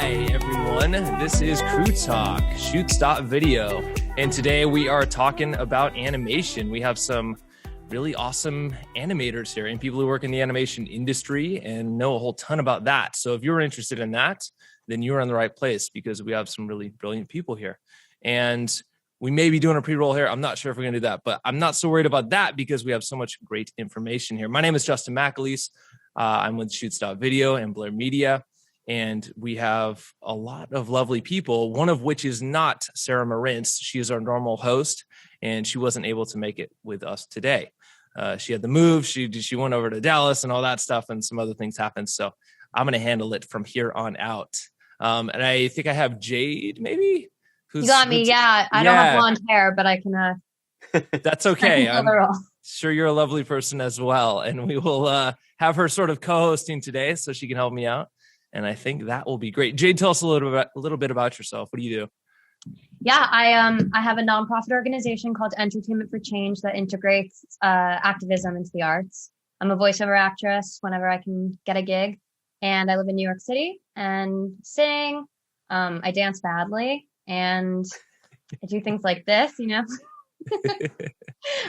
Hi, everyone. This is Crew Talk, Shoots.video. And today we are talking about animation. We have some really awesome animators here and people who work in the animation industry and know a whole ton about that. So if you're interested in that, then you're in the right place because we have some really brilliant people here. And we may be doing a pre-roll here. I'm not sure if we're going to do that, but I'm not so worried about that because we have so much great information here. My name is Justin McAleese. I'm with Shoots.video and Blair Media. And we have a lot of lovely people, one of which is not Sarah Marintz. She is our normal host, and she wasn't able to make it with us today. She had to move. She went over to Dallas and all that stuff, and some other things happened. So I'm going to handle it from here on out. And I think I have Jade, maybe? You got me, yeah. I don't have blonde hair, but I can... That's okay. I'm sure you're a lovely person as well. And we will have her sort of co-hosting today so she can help me out. And I think that will be great. Jade, tell us a little bit about yourself. What do you do? Yeah, I have a nonprofit organization called Entertainment for Change that integrates activism into the arts. I'm a voiceover actress whenever I can get a gig. And I live in New York City and sing. I dance badly and I do things like this, you know.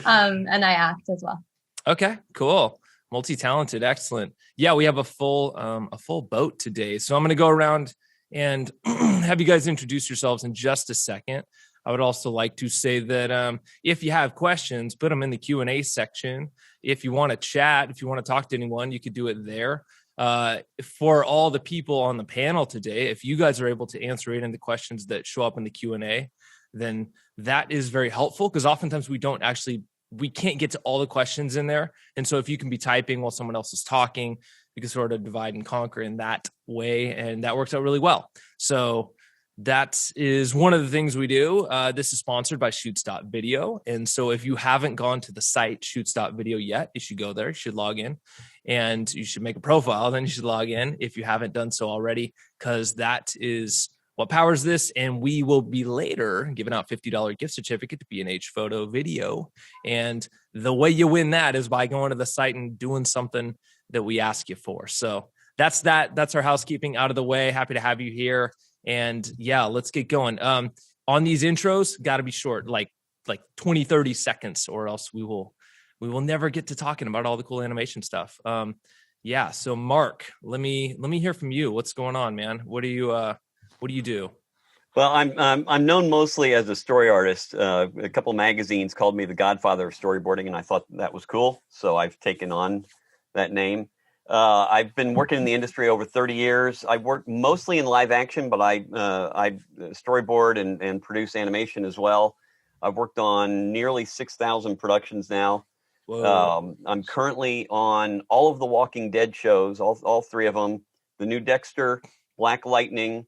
And I act as well. Okay, cool. Multi-talented, excellent. Yeah, we have a full boat today. So I'm going to go around and have you guys introduce yourselves in just a second. I would also like to say that if you have questions, put them in the Q&A section. If you want to chat, if you want to talk to anyone, you could do it there. For all the people on the panel today, if you guys are able to answer any of the questions that show up in the Q&A, then that is very helpful because oftentimes we can't get to all the questions in there. And so if you can be typing while someone else is talking, you can sort of divide and conquer in that way. And that works out really well. So that is one of the things we do. This is sponsored by Shoots.video. And so if you haven't gone to the site Shoots.video yet, you should go there. You should log in and you should make a profile. Then you should log in if you haven't done so already, because that is what powers this. And we will be later giving out $50 gift certificate to B&H Photo Video. And the way you win that is by going to the site and doing something that we ask you for. So that's that. That's our housekeeping out of the way. Happy to have you here. And yeah, let's get going. On these intros, got to be short, like 20, 30 seconds, or else we will never get to talking about all the cool animation stuff. Yeah. So Mark, let me hear from you. What's going on, man? What do you do? Well, I'm known mostly as a story artist. A couple magazines called me the godfather of storyboarding, and I thought that was cool. So I've taken on that name. I've been working in the industry over 30 years. I work mostly in live action, but I storyboard and produce animation as well. I've worked on nearly 6,000 productions now. I'm currently on all of the Walking Dead shows, all three of them, the new Dexter, Black Lightning,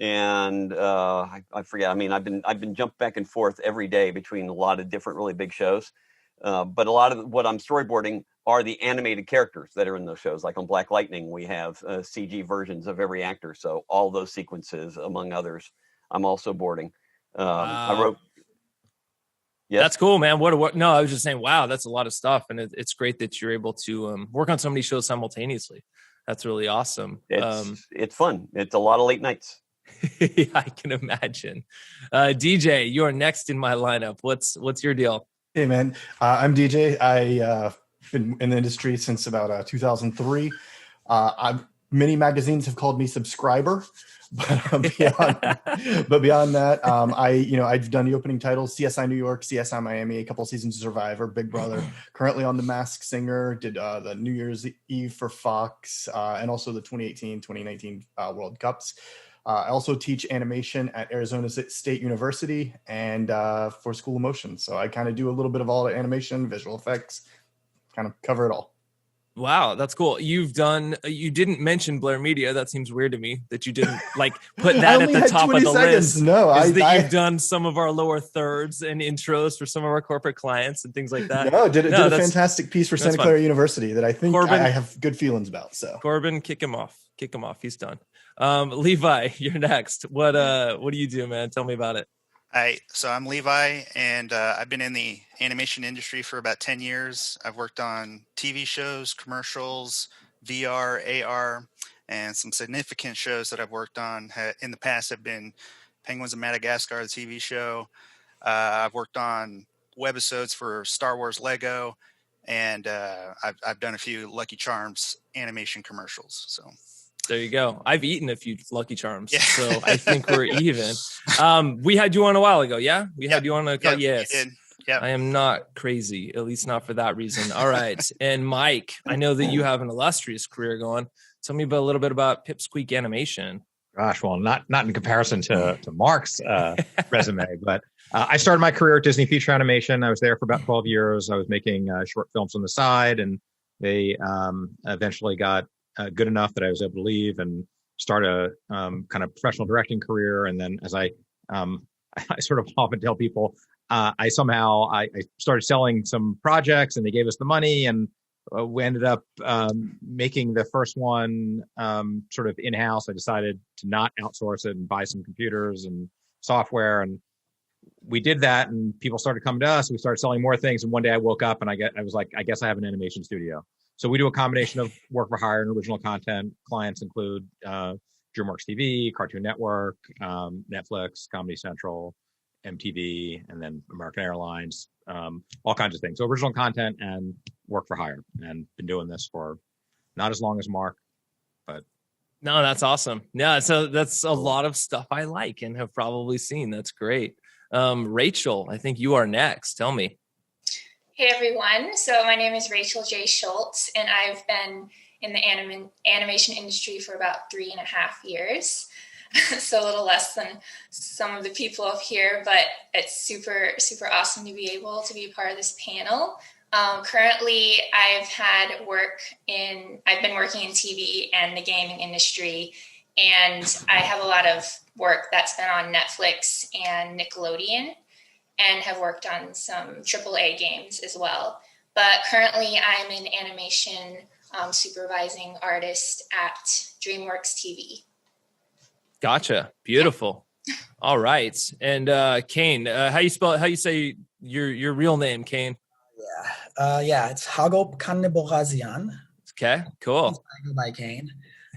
and I forget. I mean, I've been jumping back and forth every day between a lot of different really big shows. But a lot of what I'm storyboarding are the animated characters that are in those shows. Like on Black Lightning, we have CG versions of every actor. So all those sequences, among others, I'm also boarding. I wrote. Yes? That's cool, man. What? No, I was just saying, wow, that's a lot of stuff. And it's great that you're able to work on so many shows simultaneously. That's really awesome. It's fun. It's a lot of late nights. Yeah, I can imagine. DJ, you're next in my lineup. What's your deal? Hey, man. I'm DJ. I've been in the industry since about 2003. Many magazines have called me subscriber, but beyond that, I've done the opening titles: CSI New York, CSI Miami, a couple seasons of Survivor, Big Brother. Currently on The Masked Singer. Did the New Year's Eve for Fox, and also the 2018, 2019 World Cups. I also teach animation at Arizona State University and for School of Motion. So I kind of do a little bit of all the animation, visual effects, kind of cover it all. Wow, that's cool. You didn't mention Blair Media. That seems weird to me that you didn't put that at the top of the list. No, you've done some of our lower thirds and intros for some of our corporate clients and things like that. Did a fantastic piece for Santa Clara University that I think Corbin, I have good feelings about. So Corbin, kick him off. He's done. Levi, you're next. What do you do, man? Tell me about it. So I'm Levi, and I've been in the animation industry for about 10 years. I've worked on TV shows, commercials, VR, AR, And some significant shows that I've worked on in the past have been Penguins of Madagascar, the TV show. I've worked on webisodes for Star Wars Lego, and I've done a few Lucky Charms animation commercials. So there you go. I've eaten a few Lucky Charms, Yeah. so I think we're even. We had you on a while ago, yeah? We had you on a call. Yes. you did. Yep. I am not crazy, at least not for that reason. All right. And Mike, I know that you have an illustrious career going. Tell me a little bit about Pipsqueak Animation. Gosh, well, not in comparison to Mark's resume, but I started my career at Disney Feature Animation. I was there for about 12 years. I was making short films on the side, and they eventually got good enough that I was able to leave and start a kind of professional directing career. And then, as I sort of often tell people, I started selling some projects, and they gave us the money, and we ended up making the first one sort of in-house. I decided to not outsource it and buy some computers and software, and we did that, and people started coming to us. We started selling more things, and one day I woke up and I was like, I guess I have an animation studio. So we do a combination of work for hire and original content. Clients include DreamWorks TV, Cartoon Network, Netflix, Comedy Central, MTV, and then American Airlines, all kinds of things. So original content and work for hire, and been doing this for not as long as Mark, but. No, that's awesome. Yeah, so that's a lot of stuff I like and have probably seen. That's great. Rachel, I think you are next. Tell me. Hey, everyone. So my name is Rachel J Schultz, and I've been in the animation industry for about 3.5 years. So a little less than some of the people up here, but it's super, super awesome to be able to be a part of this panel. Currently, I've been working in TV and the gaming industry, and I have a lot of work that's been on Netflix and Nickelodeon, and have worked on some AAA games as well. But currently, I'm an animation supervising artist at DreamWorks TV. Gotcha. Beautiful. All right. And Kane, how you say your real name, Kane? Yeah, it's Hago Kanebohazian. Okay, cool. I go by Kane.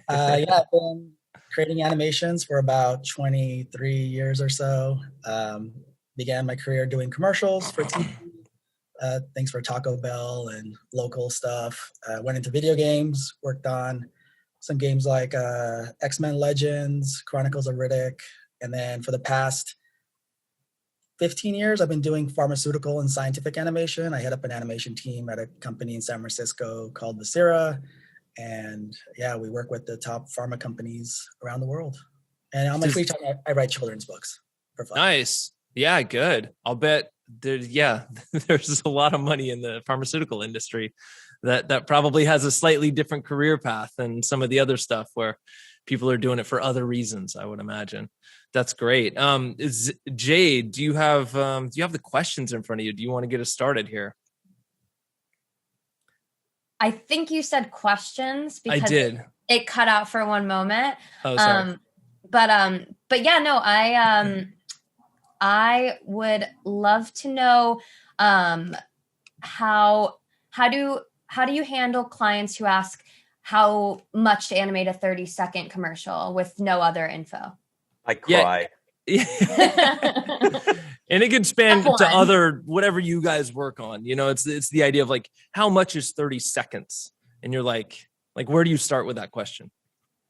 I've been creating animations for about 23 years or so. Began my career doing commercials for TV, things for Taco Bell and local stuff. Went into video games, worked on some games like X-Men Legends, Chronicles of Riddick. And then for the past 15 years, I've been doing pharmaceutical and scientific animation. I head up an animation team at a company in San Francisco called Visera. And yeah, we work with the top pharma companies around the world. And on my free time, I write children's books for fun. Nice. Yeah, good. I'll bet there's a lot of money in the pharmaceutical industry that probably has a slightly different career path than some of the other stuff where people are doing it for other reasons, I would imagine. That's great. Jade, do you have the questions in front of you? Do you want to get us started here? I think you said questions because I did. It cut out for one moment. Oh, sorry. But yeah, no, I would love to know how do you handle clients who ask how much to animate a 30-second commercial with no other info? I cry. Yeah. And it can span to other, whatever you guys work on. You know, it's the idea of like, how much is 30 seconds? And you're like, where do you start with that question?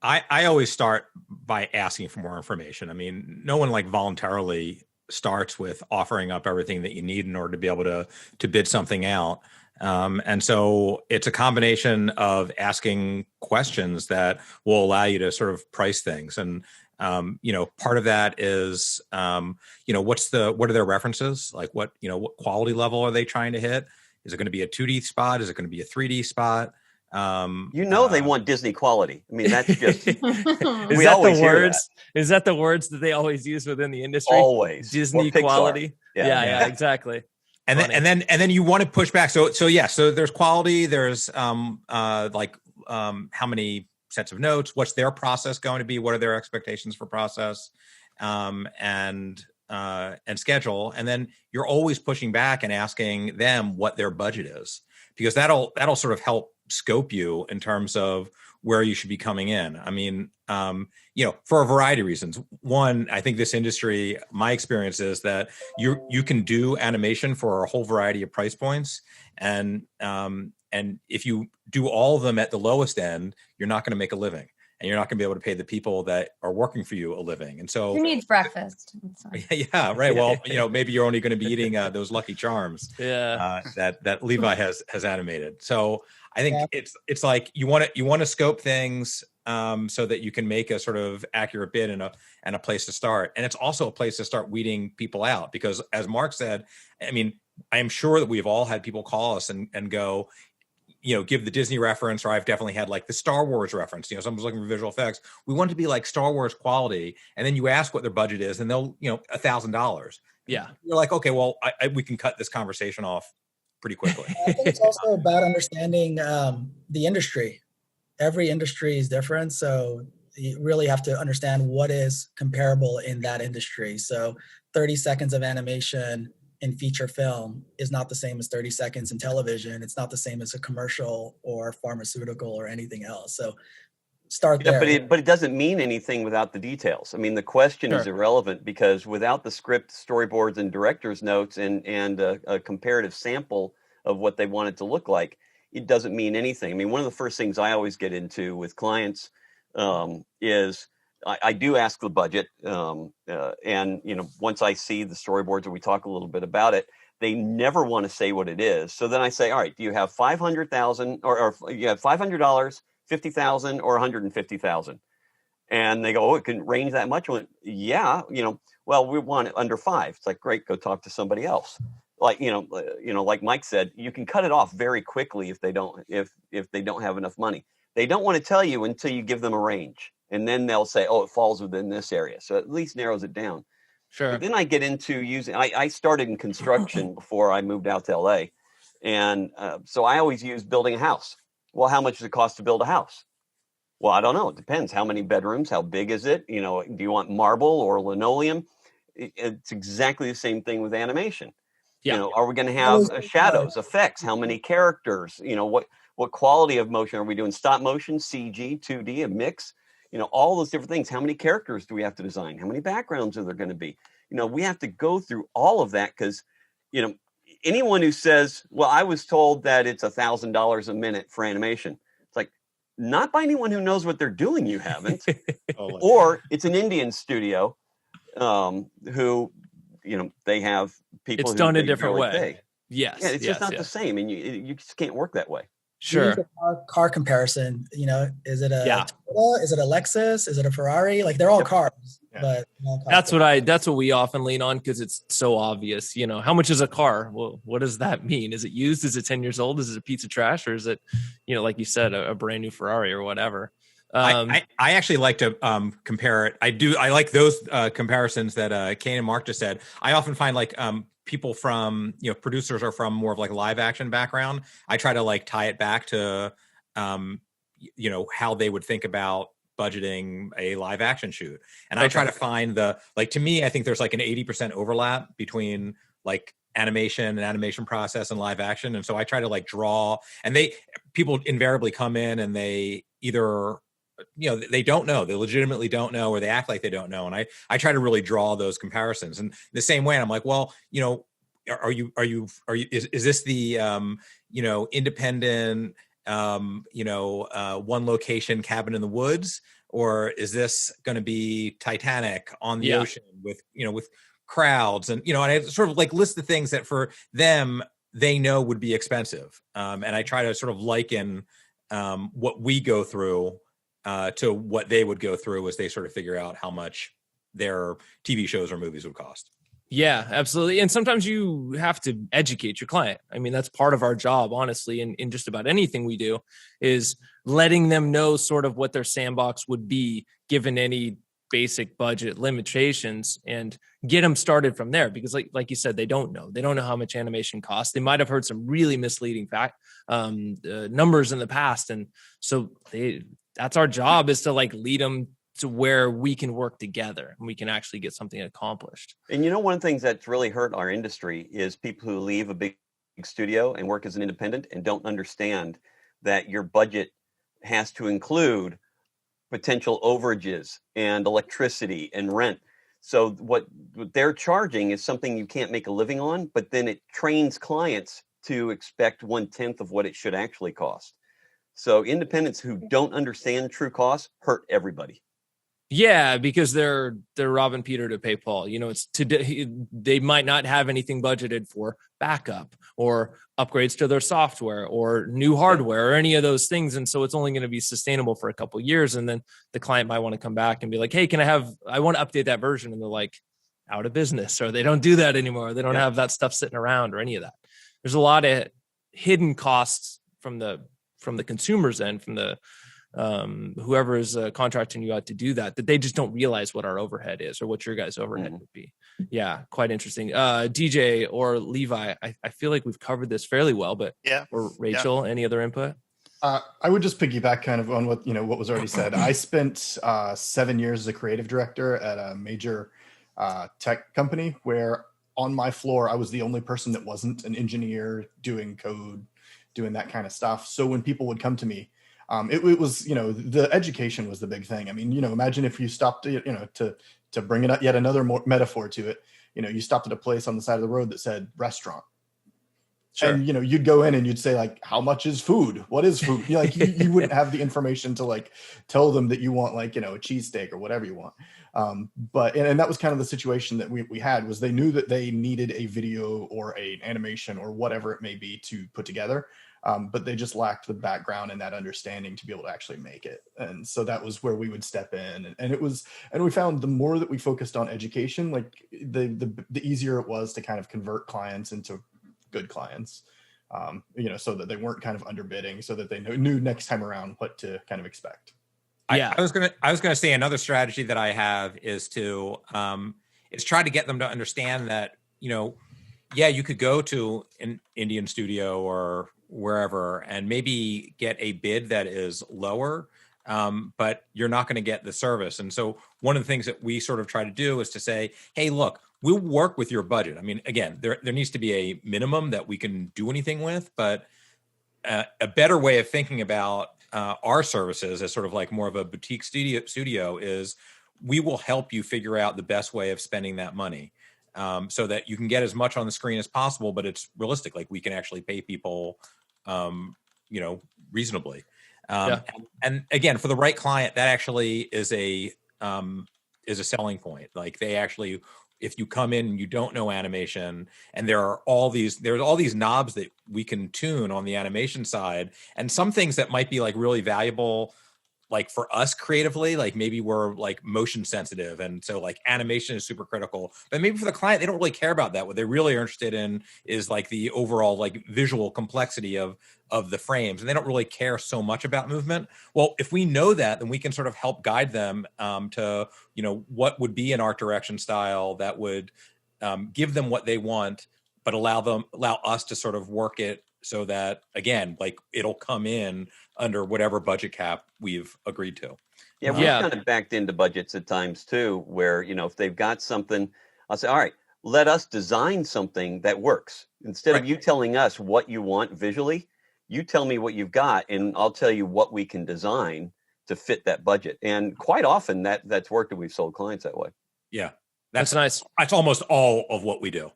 I always start by asking for more information. I mean, no one like voluntarily starts with offering up everything that you need in order to be able to bid something out. And so it's a combination of asking questions that will allow you to sort of price things. And, part of that is, what are their references? Like what quality level are they trying to hit? Is it going to be a 2D spot? Is it going to be a 3D spot? They want Disney quality. I mean, that's just, Is that the words that they always use within the industry? Always. Disney quality. Yeah, exactly. And then you want to push back. So there's quality. There's how many sets of notes. What's their process going to be? What are their expectations for process, and schedule? And then you're always pushing back and asking them what their budget is, because that'll sort of help scope you in terms of where you should be coming in. I mean, for a variety of reasons. One, I think this industry, my experience is that you can do animation for a whole variety of price points, and if you do all of them at the lowest end, you're not going to make a living, and you're not going to be able to pay the people that are working for you a living. And so who needs breakfast? yeah, right. Well, maybe you're only going to be eating those Lucky Charms that Levi has animated. So I think it's like you want to scope things so that you can make a sort of accurate bid and a place to start. And it's also a place to start weeding people out, because as Mark said, I mean, I am sure that we've all had people call us and go, give the Disney reference, or I've definitely had like the Star Wars reference. Someone's looking for visual effects. We want it to be like Star Wars quality. And then you ask what their budget is, and they'll, $1,000. Yeah. You're like, okay, well, we can cut this conversation off pretty quickly. I think it's also about understanding the industry. Every industry is different. So you really have to understand what is comparable in that industry. So 30 seconds of animation in feature film is not the same as 30 seconds in television. It's not the same as a commercial or pharmaceutical or anything else. So start there. But it doesn't mean anything without the details. I mean, the question is irrelevant, because without the script, storyboards, and director's notes and a comparative sample of what they want it to look like, it doesn't mean anything. I mean, one of the first things I always get into with clients is I do ask the budget, and once I see the storyboards or we talk a little bit about it, they never want to say what it is. So then I say, all right, do you have $500,000 or you have $500, $50,000, or $150,000? And they go, oh, it can range that much. I went, yeah, well, we want it under $5. It's like, great, go talk to somebody else. Like, like Mike said, you can cut it off very quickly if they don't have enough money. They don't want to tell you until you give them a range. And then they'll say, oh, it falls within this area. So at least narrows it down. Sure. But then I get into I started in construction before I moved out to LA. And so I always use building a house. Well, how much does it cost to build a house? Well, I don't know. It depends. How many bedrooms? How big is it? Do you want marble or linoleum? It's exactly the same thing with animation. Yeah. Are we going to have shadows, effects? How many characters? What quality of motion are we doing? Stop motion, CG, 2D, a mix? All those different things. How many characters do we have to design? How many backgrounds are there going to be? We have to go through all of that, because, anyone who says, well, I was told that it's $1,000 a minute for animation. It's like, not by anyone who knows what they're doing. You haven't. Or it's an Indian studio who, they have people. It's done a different way. Pay. Yes. Yeah, it's just not the same. And you just can't work that way. Sure. Car comparison, is it a Toyota? Is it a Lexus? Is it a Ferrari? Like, they're all cars, but that's what we often lean on, because it's so obvious. How much is a car? Well, what does that mean? Is it used? Is it 10 years old? Is it a piece of trash? Or is it, like you said, a brand new Ferrari or whatever? I actually like to compare it. I like those comparisons that Kane and Mark just said. I often find like people from, producers are from more of like a live action background. I try to like tie it back to, how they would think about budgeting a live action shoot. And I try to find to me, I think there's like an 80% overlap between like animation and animation process and live action. And so I try to like draw, and people invariably come in and they either, they don't know, they legitimately don't know, or they act like they don't know. And I try to really draw those comparisons. And the same way, and I'm like, well, is this the, independent, one location cabin in the woods, or is this going to be Titanic on the ocean with crowds? And, and I sort of like list the things that for them, they know would be expensive. And I try to sort of liken what we go through to what they would go through as they sort of figure out how much their TV shows or movies would cost. Yeah, absolutely. And sometimes you have to educate your client. I mean, that's part of our job, honestly, in just about anything we do, is letting them know sort of what their sandbox would be given any basic budget limitations, and get them started from there. Because like you said, they don't know how much animation costs. They might have heard some really misleading numbers in the past. And so that's our job, is to like lead them to where we can work together and we can actually get something accomplished. And one of the things that's really hurt our industry is people who leave a big studio and work as an independent and don't understand that your budget has to include potential overages and electricity and rent. So what they're charging is something you can't make a living on, but then it trains clients to expect 1/10 of what it should actually cost. So independents who don't understand true costs hurt everybody. Yeah, because they're robbing Peter to pay Paul. You know, it's today they might not have anything budgeted for backup or upgrades to their software or new hardware or any of those things, and so it's only going to be sustainable for a couple of years. And then the client might want to come back and be like, "Hey, I want to update that version," and they're like, out of business, or they don't do that anymore. They don't have that stuff sitting around or any of that. There's a lot of hidden costs from the consumer's end, from the whoever is contracting you out to do that they just don't realize what our overhead is or what your guys' overhead would be. Yeah, quite interesting. DJ or Levi, I feel like we've covered this fairly well, but or Rachel, any other input? I would just piggyback kind of on what was already said. I spent 7 years as a creative director at a major tech company where on my floor I was the only person that wasn't an engineer doing code, doing that kind of stuff. So when people would come to me, it was, the education was the big thing. I mean, imagine if you stopped, to bring it up yet another metaphor to it, you stopped at a place on the side of the road that said restaurant. Sure. And, you'd go in and you'd say like, how much is food? What is food? You wouldn't have the information to like tell them that you want like, a cheesesteak or whatever you want. But that was kind of the situation that we had, was they knew that they needed a video or an animation or whatever it may be to put together. But they just lacked the background and that understanding to be able to actually make it. And so that was where we would step in. And we found the more that we focused on education, like the easier it was to kind of convert clients into good clients, so that they weren't kind of underbidding, so that they knew next time around what to kind of expect. Yeah, I was gonna say another strategy that I have is to try to get them to understand that, you could go to an Indian studio or wherever and maybe get a bid that is lower, but you're not going to get the service. And so one of the things that we sort of try to do is to say, hey, look, we'll work with your budget. I mean, again, there needs to be a minimum that we can do anything with, but a better way of thinking about our services as sort of like more of a boutique studio is we will help you figure out the best way of spending that money. So that you can get as much on the screen as possible, but it's realistic. Like we can actually pay people, reasonably. And again, for the right client, that actually is a selling point. Like they actually, if you come in and you don't know animation, and there's all these knobs that we can tune on the animation side, and some things that might be like really valuable, like for us creatively, like maybe we're like motion sensitive. And so like animation is super critical, but maybe for the client, they don't really care about that. What they really are interested in is like the overall like visual complexity of the frames. And they don't really care so much about movement. Well, if we know that, then we can sort of help guide them to, what would be an art direction style that would give them what they want, but allow us to sort of work it so that, again, like it'll come in under whatever budget cap we've agreed to. Yeah, we've kind of backed into budgets at times too, where, if they've got something, I'll say, all right, let us design something that works. Instead of you telling us what you want visually, you tell me what you've got and I'll tell you what we can design to fit that budget. And quite often that's worked and we've sold clients that way. Yeah. That's nice. That's almost all of what we do.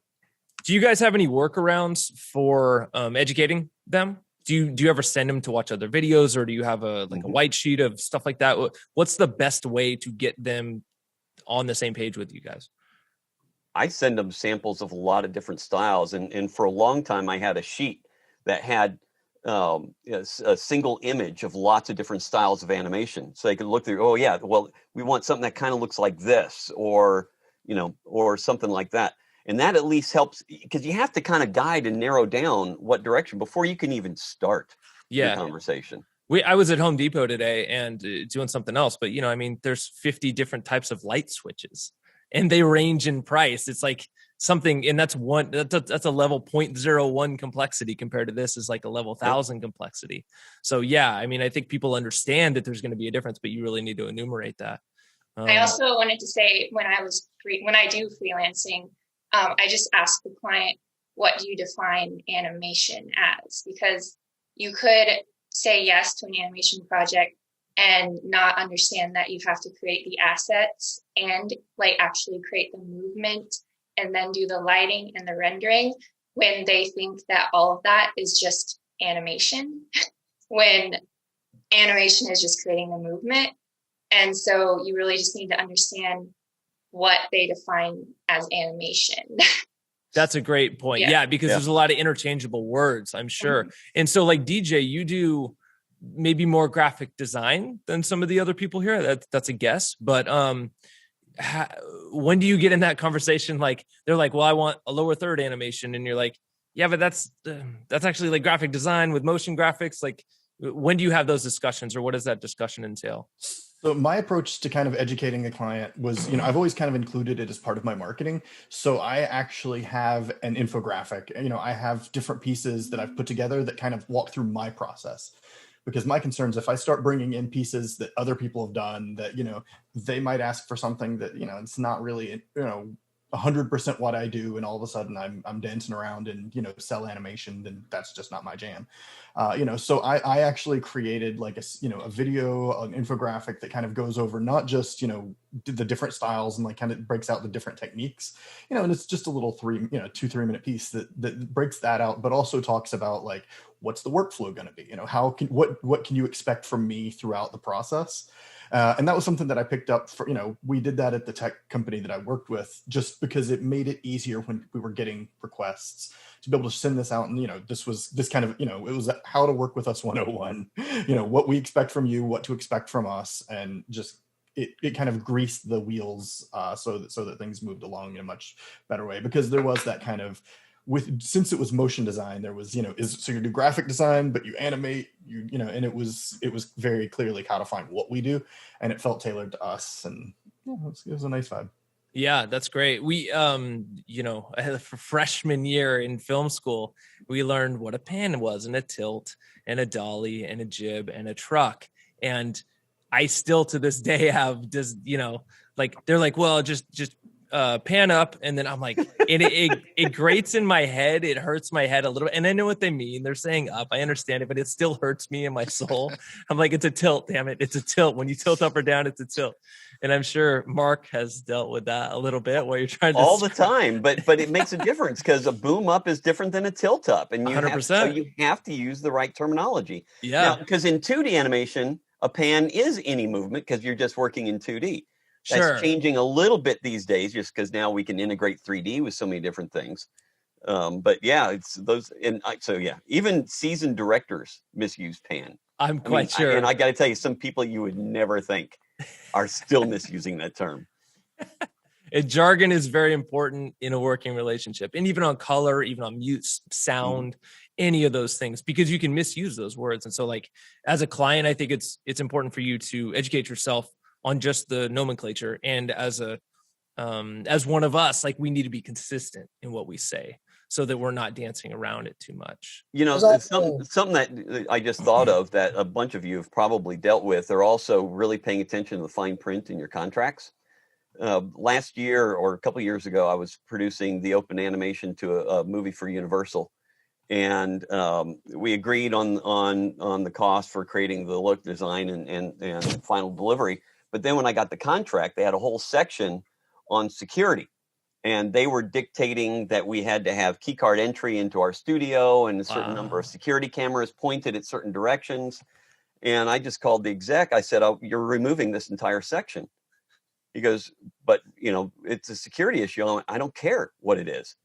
Do you guys have any workarounds for educating them? Do you ever send them to watch other videos, or do you have a white sheet of stuff like that? What's the best way to get them on the same page with you guys? I send them samples of a lot of different styles. And for a long time, I had a sheet that had a single image of lots of different styles of animation. So they could look through, we want something that kind of looks like this, or something like that. And that at least helps, because you have to kind of guide and narrow down what direction before you can even start the conversation. I was at Home Depot today and doing something else, but there's 50 different types of light switches and they range in price. It's like something, and that's a level 0.01 complexity compared to this is like a level 1,000 complexity. So I think people understand that there's going to be a difference, but you really need to enumerate that. I also wanted to say when I do freelancing, I just ask the client, what do you define animation as? Because you could say yes to an animation project and not understand that you have to create the assets and like actually create the movement and then do the lighting and the rendering, when they think that all of that is just animation, when animation is just creating the movement. And so you really just need to understand what they define as animation. That's a great point. Yeah, because there's a lot of interchangeable words, I'm sure. And so like DJ, you do maybe more graphic design than some of the other people here. That's a guess. But when do you get in that conversation? Like they're like, well, I want a lower third animation. And you're like, yeah, but that's actually like graphic design with motion graphics. Like when do you have those discussions, or what does that discussion entail? So my approach to kind of educating a client was, I've always kind of included it as part of my marketing. So I actually have an infographic. I have different pieces that I've put together that kind of walk through my process. Because my concern is if I start bringing in pieces that other people have done that, they might ask for something that, it's not really, 100% what I do, and all of a sudden I'm dancing around and sell animation, then that's just not my jam. So I actually created like a video, an infographic that kind of goes over not just the different styles and like kind of breaks out the different techniques, and it's just a little 2-3 minute piece that breaks that out, but also talks about like what's the workflow going to be, what can you expect from me throughout the process. And that was something that I picked up for, we did that at the tech company that I worked with, just because it made it easier when we were getting requests to be able to send this out. And, this kind of, it was how to work with us 101, what we expect from you, what to expect from us. And just, it kind of greased the wheels so that things moved along in a much better way, because there was that kind of, since it was motion design, there was, so you do graphic design, but you animate, and it was very clearly codifying what we do, and it felt tailored to us, and it was a nice vibe. Yeah, that's great. We, for freshman year in film school, we learned what a pan was, and a tilt, and a dolly, and a jib, and a truck. And I still to this day have they're like, well, just pan up, and then I'm like, and it grates in my head. It hurts my head a little bit, and I know what they mean. They're saying up. I understand it, but it still hurts me in my soul. I'm like, it's a tilt, damn it, it's a tilt. When you tilt up or down, it's a tilt. And I'm sure Mark has dealt with that a little bit, where you're trying to all the time, but it makes a difference, because a boom up is different than a tilt up, and 100%. You have to use the right terminology. Yeah, because in 2D animation, a pan is any movement, because you're just working in 2D. That's changing a little bit these days, just because now we can integrate 3D with so many different things. But yeah, it's those. And so yeah, even seasoned directors misuse pan. I'm quite sure. And I got to tell you, some people you would never think are still misusing that term. Jargon is very important in a working relationship, and even on color, even on mute, sound, any of those things, because you can misuse those words. And so like as a client, I think it's important for you to educate yourself on just the nomenclature. And as one of us, like we need to be consistent in what we say, so that we're not dancing around it too much. Something that I just thought of that a bunch of you have probably dealt with, are also really paying attention to the fine print in your contracts. Last year or a couple of years ago, I was producing the open animation to a movie for Universal. And we agreed on the cost for creating the look, design, and final delivery. But then when I got the contract, they had a whole section on security, and they were dictating that we had to have key card entry into our studio and a certain number of security cameras pointed at certain directions. And I just called the exec. I said, "Oh, you're removing this entire section." He goes, "But it's a security issue." I don't care what it is.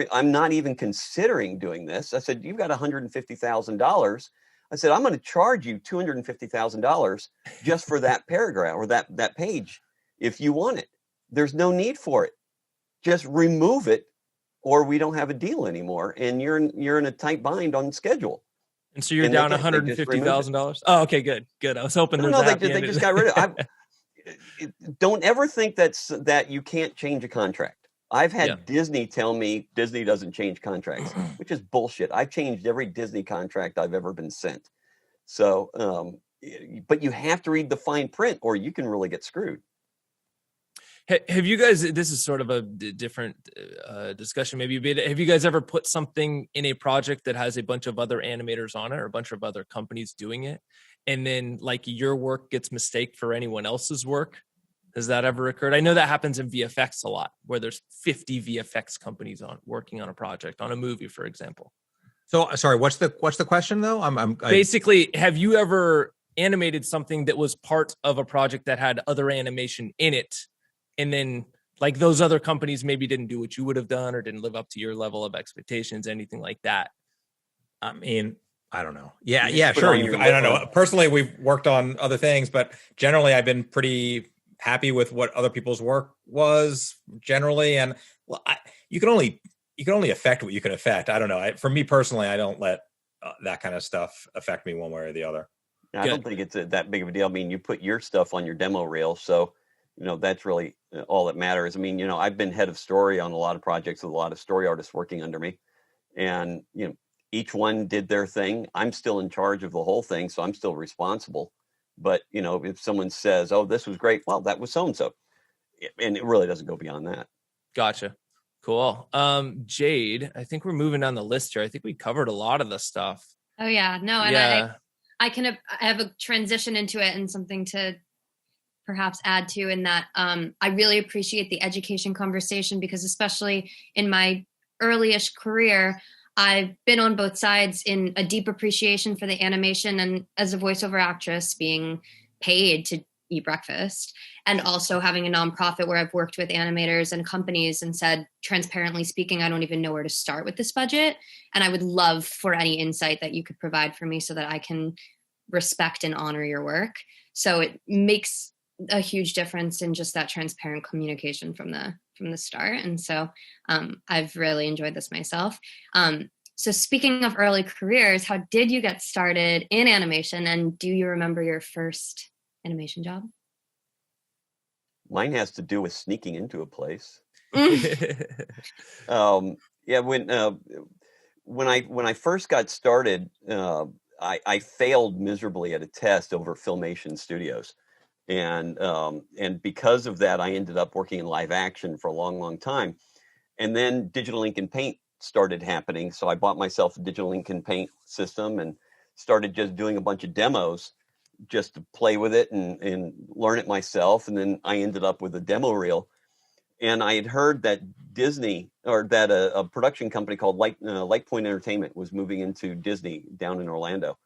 I'm not even considering doing this. I said, "You've got $150,000. I said, I'm going to charge you $250,000 just for that paragraph or that page. If you want it, there's no need for it. Just remove it, or we don't have a deal anymore. And you're in a tight bind on schedule." And so you're down $150,000. Oh, okay, good. I was hoping they just got rid of it. Don't ever think that you can't change a contract. I've had Disney tell me Disney doesn't change contracts, which is bullshit. I've changed every Disney contract I've ever been sent. So, but you have to read the fine print, or you can really get screwed. Have you guys, this is sort of a different discussion maybe, but have you guys ever put something in a project that has a bunch of other animators on it or a bunch of other companies doing it, and then like your work gets mistaked for anyone else's work? Has that ever occurred? I know that happens in VFX a lot, where there's 50 VFX companies working on a project, on a movie, for example. So sorry, what's the question though? Basically, have you ever animated something that was part of a project that had other animation in it, and then like those other companies maybe didn't do what you would have done or didn't live up to your level of expectations, anything like that? I mean, I don't know. Yeah, sure. I don't know. Personally, we've worked on other things, but generally I've been pretty happy with what other people's work was generally. And well, you can only affect what you can affect. I don't know. For me personally, I don't let that kind of stuff affect me one way or the other. Yeah, I don't think it's that big of a deal. I mean, you put your stuff on your demo reel, so that's really all that matters. I mean, I've been head of story on a lot of projects with a lot of story artists working under me, and each one did their thing. I'm still in charge of the whole thing, so I'm still responsible. But if someone says, "Oh, this was great," well, that was so and so, and it really doesn't go beyond that. Gotcha. Cool. Jade, I think we're moving down the list here. I think we covered a lot of the stuff. Oh yeah, no, and yeah. I have a transition into it and something to perhaps add to in that I really appreciate the education conversation, because especially in my early-ish career, I've been on both sides in a deep appreciation for the animation, and as a voiceover actress being paid to eat breakfast, and also having a nonprofit where I've worked with animators and companies and said, transparently speaking, I don't even know where to start with this budget. And I would love for any insight that you could provide for me so that I can respect and honor your work. So it makes a huge difference in just that transparent communication from the start. And so I've really enjoyed this myself. So speaking of early careers, how did you get started in animation, and do you remember your first animation job? Mine has to do with sneaking into a place. When I first got started, I failed miserably at a test over at Filmation Studios, and because of that, I ended up working in live action for a long time, and then digital ink and paint started happening. So I bought myself a digital ink and paint system and started just doing a bunch of demos just to play with it and learn it myself. And then I ended up with a demo reel. And I had heard that Disney, or that a production company called Light Point Entertainment was moving into Disney down in Orlando.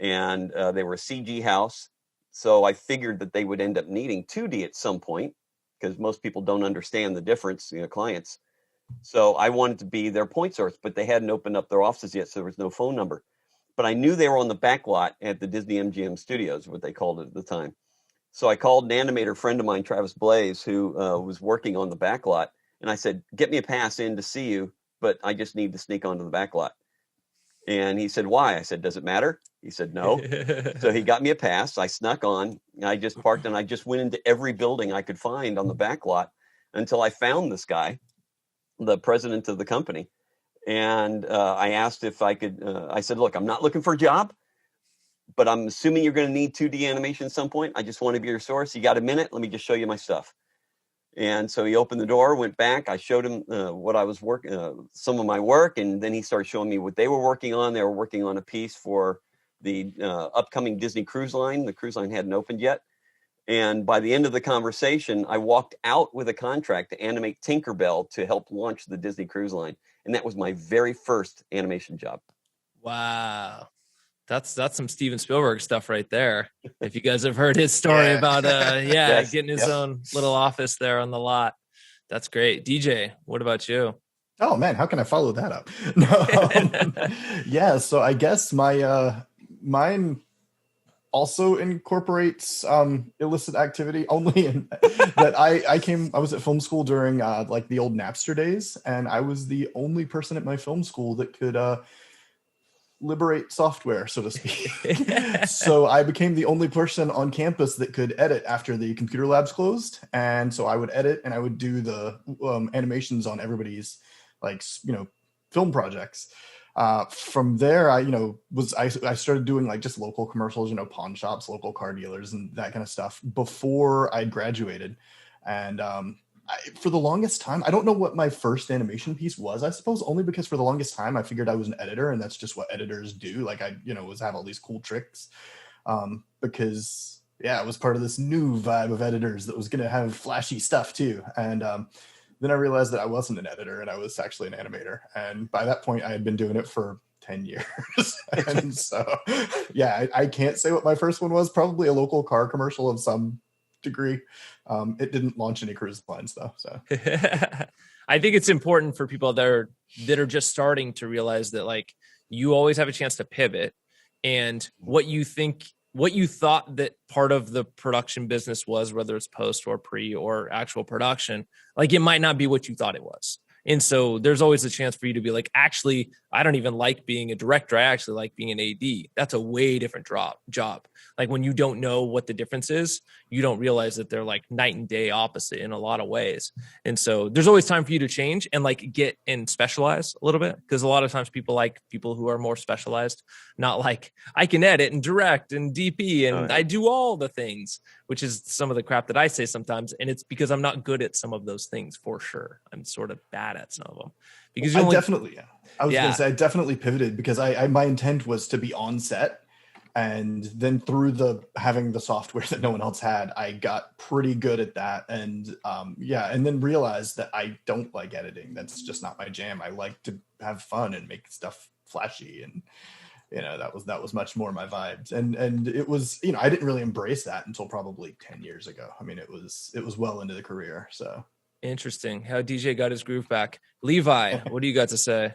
And they were a CG house. So I figured that they would end up needing 2D at some point, because most people don't understand the difference, clients. So I wanted to be their point source, but they hadn't opened up their offices yet, so there was no phone number. But I knew they were on the back lot at the Disney MGM Studios, what they called it at the time. So I called an animator friend of mine, Travis Blaze, who was working on the back lot. And I said, get me a pass in to see you, but I just need to sneak onto the back lot. And he said, why? I said, does it matter? He said, no. So he got me a pass. I snuck on. I just parked, and I just went into every building I could find on the back lot until I found this guy, the president of the company. And I asked if I could, I said, look, I'm not looking for a job, but I'm assuming you're going to need 2D animation at some point. I just want to be your source. You got a minute? Let me just show you my stuff. And so he opened the door, went back. I showed him what I was working, some of my work. And then he started showing me what they were working on. They were working on a piece for the upcoming Disney Cruise Line. The cruise line hadn't opened yet. And by the end of the conversation, I walked out with a contract to animate Tinkerbell to help launch the Disney Cruise Line. And that was my very first animation job. Wow. That's some Steven Spielberg stuff right there. If you guys have heard his story about getting his own little office there on the lot. That's great. DJ, what about you? Oh man, how can I follow that up? No, so I guess my mine also incorporates illicit activity, only in that I was at film school during like the old Napster days, and I was the only person at my film school that could liberate software, so to speak. So I became the only person on campus that could edit after the computer labs closed. And so I would edit, and I would do the animations on everybody's film projects. From there, I started doing like just local commercials, pawn shops, local car dealers, and that kind of stuff before I graduated. And for the longest time, I don't know what my first animation piece was, I suppose, only because for the longest time I figured I was an editor, and that's just what editors do. Like I, was have all these cool tricks, because it was part of this new vibe of editors that was going to have flashy stuff too. And then I realized that I wasn't an editor and I was actually an animator. And by that point I had been doing it for 10 years. And so, I can't say what my first one was. Probably a local car commercial of some degree. It didn't launch any cruise lines though. So I think it's important for people that are just starting to realize that like you always have a chance to pivot, and what you thought that part of the production business was, whether it's post or pre or actual production, like it might not be what you thought it was. And so there's always a chance for you to be like, actually, I don't even like being a director. I actually like being an AD. That's a way different job. Like when you don't know what the difference is, you don't realize that they're like night and day opposite in a lot of ways. And so there's always time for you to change and like get and specialize a little bit. Because a lot of times people like people who are more specialized, not like I can edit and direct and DP and I do all the things, which is some of the crap that I say sometimes. And it's because I'm not good at some of those things for sure. I'm sort of bad at some of them. Because I definitely pivoted because my intent was to be on set. And then through having the software that no one else had, I got pretty good at that. And and then realized that I don't like editing. That's just not my jam. I like to have fun and make stuff flashy. And, that was much more my vibes. And it was, I didn't really embrace that until probably 10 years ago. I mean, it was well into the career. So interesting how DJ got his groove back. Levi, what do you got to say?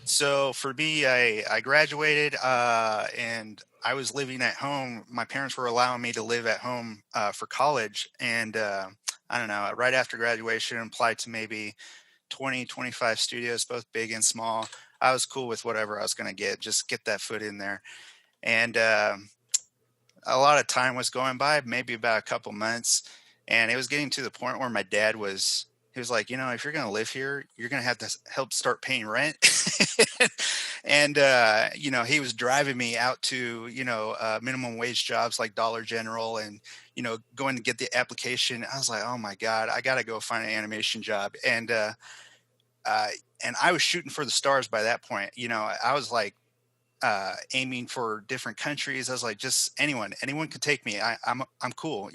So for me, I graduated and I was living at home. My parents were allowing me to live at home for college. And I don't know, right after graduation, applied to maybe 20, 25 studios, both big and small. I was cool with whatever I was going to just get that foot in there. And a lot of time was going by, maybe about a couple months. And it was getting to the point where my dad he was like, if you're going to live here, you're going to have to help start paying rent. And, he was driving me out to, minimum wage jobs like Dollar General and, going to get the application. I was like, oh my God, I got to go find an animation job. And I was shooting for the stars by that point. I was like, aiming for different countries. I was like, just anyone could take me. I'm cool,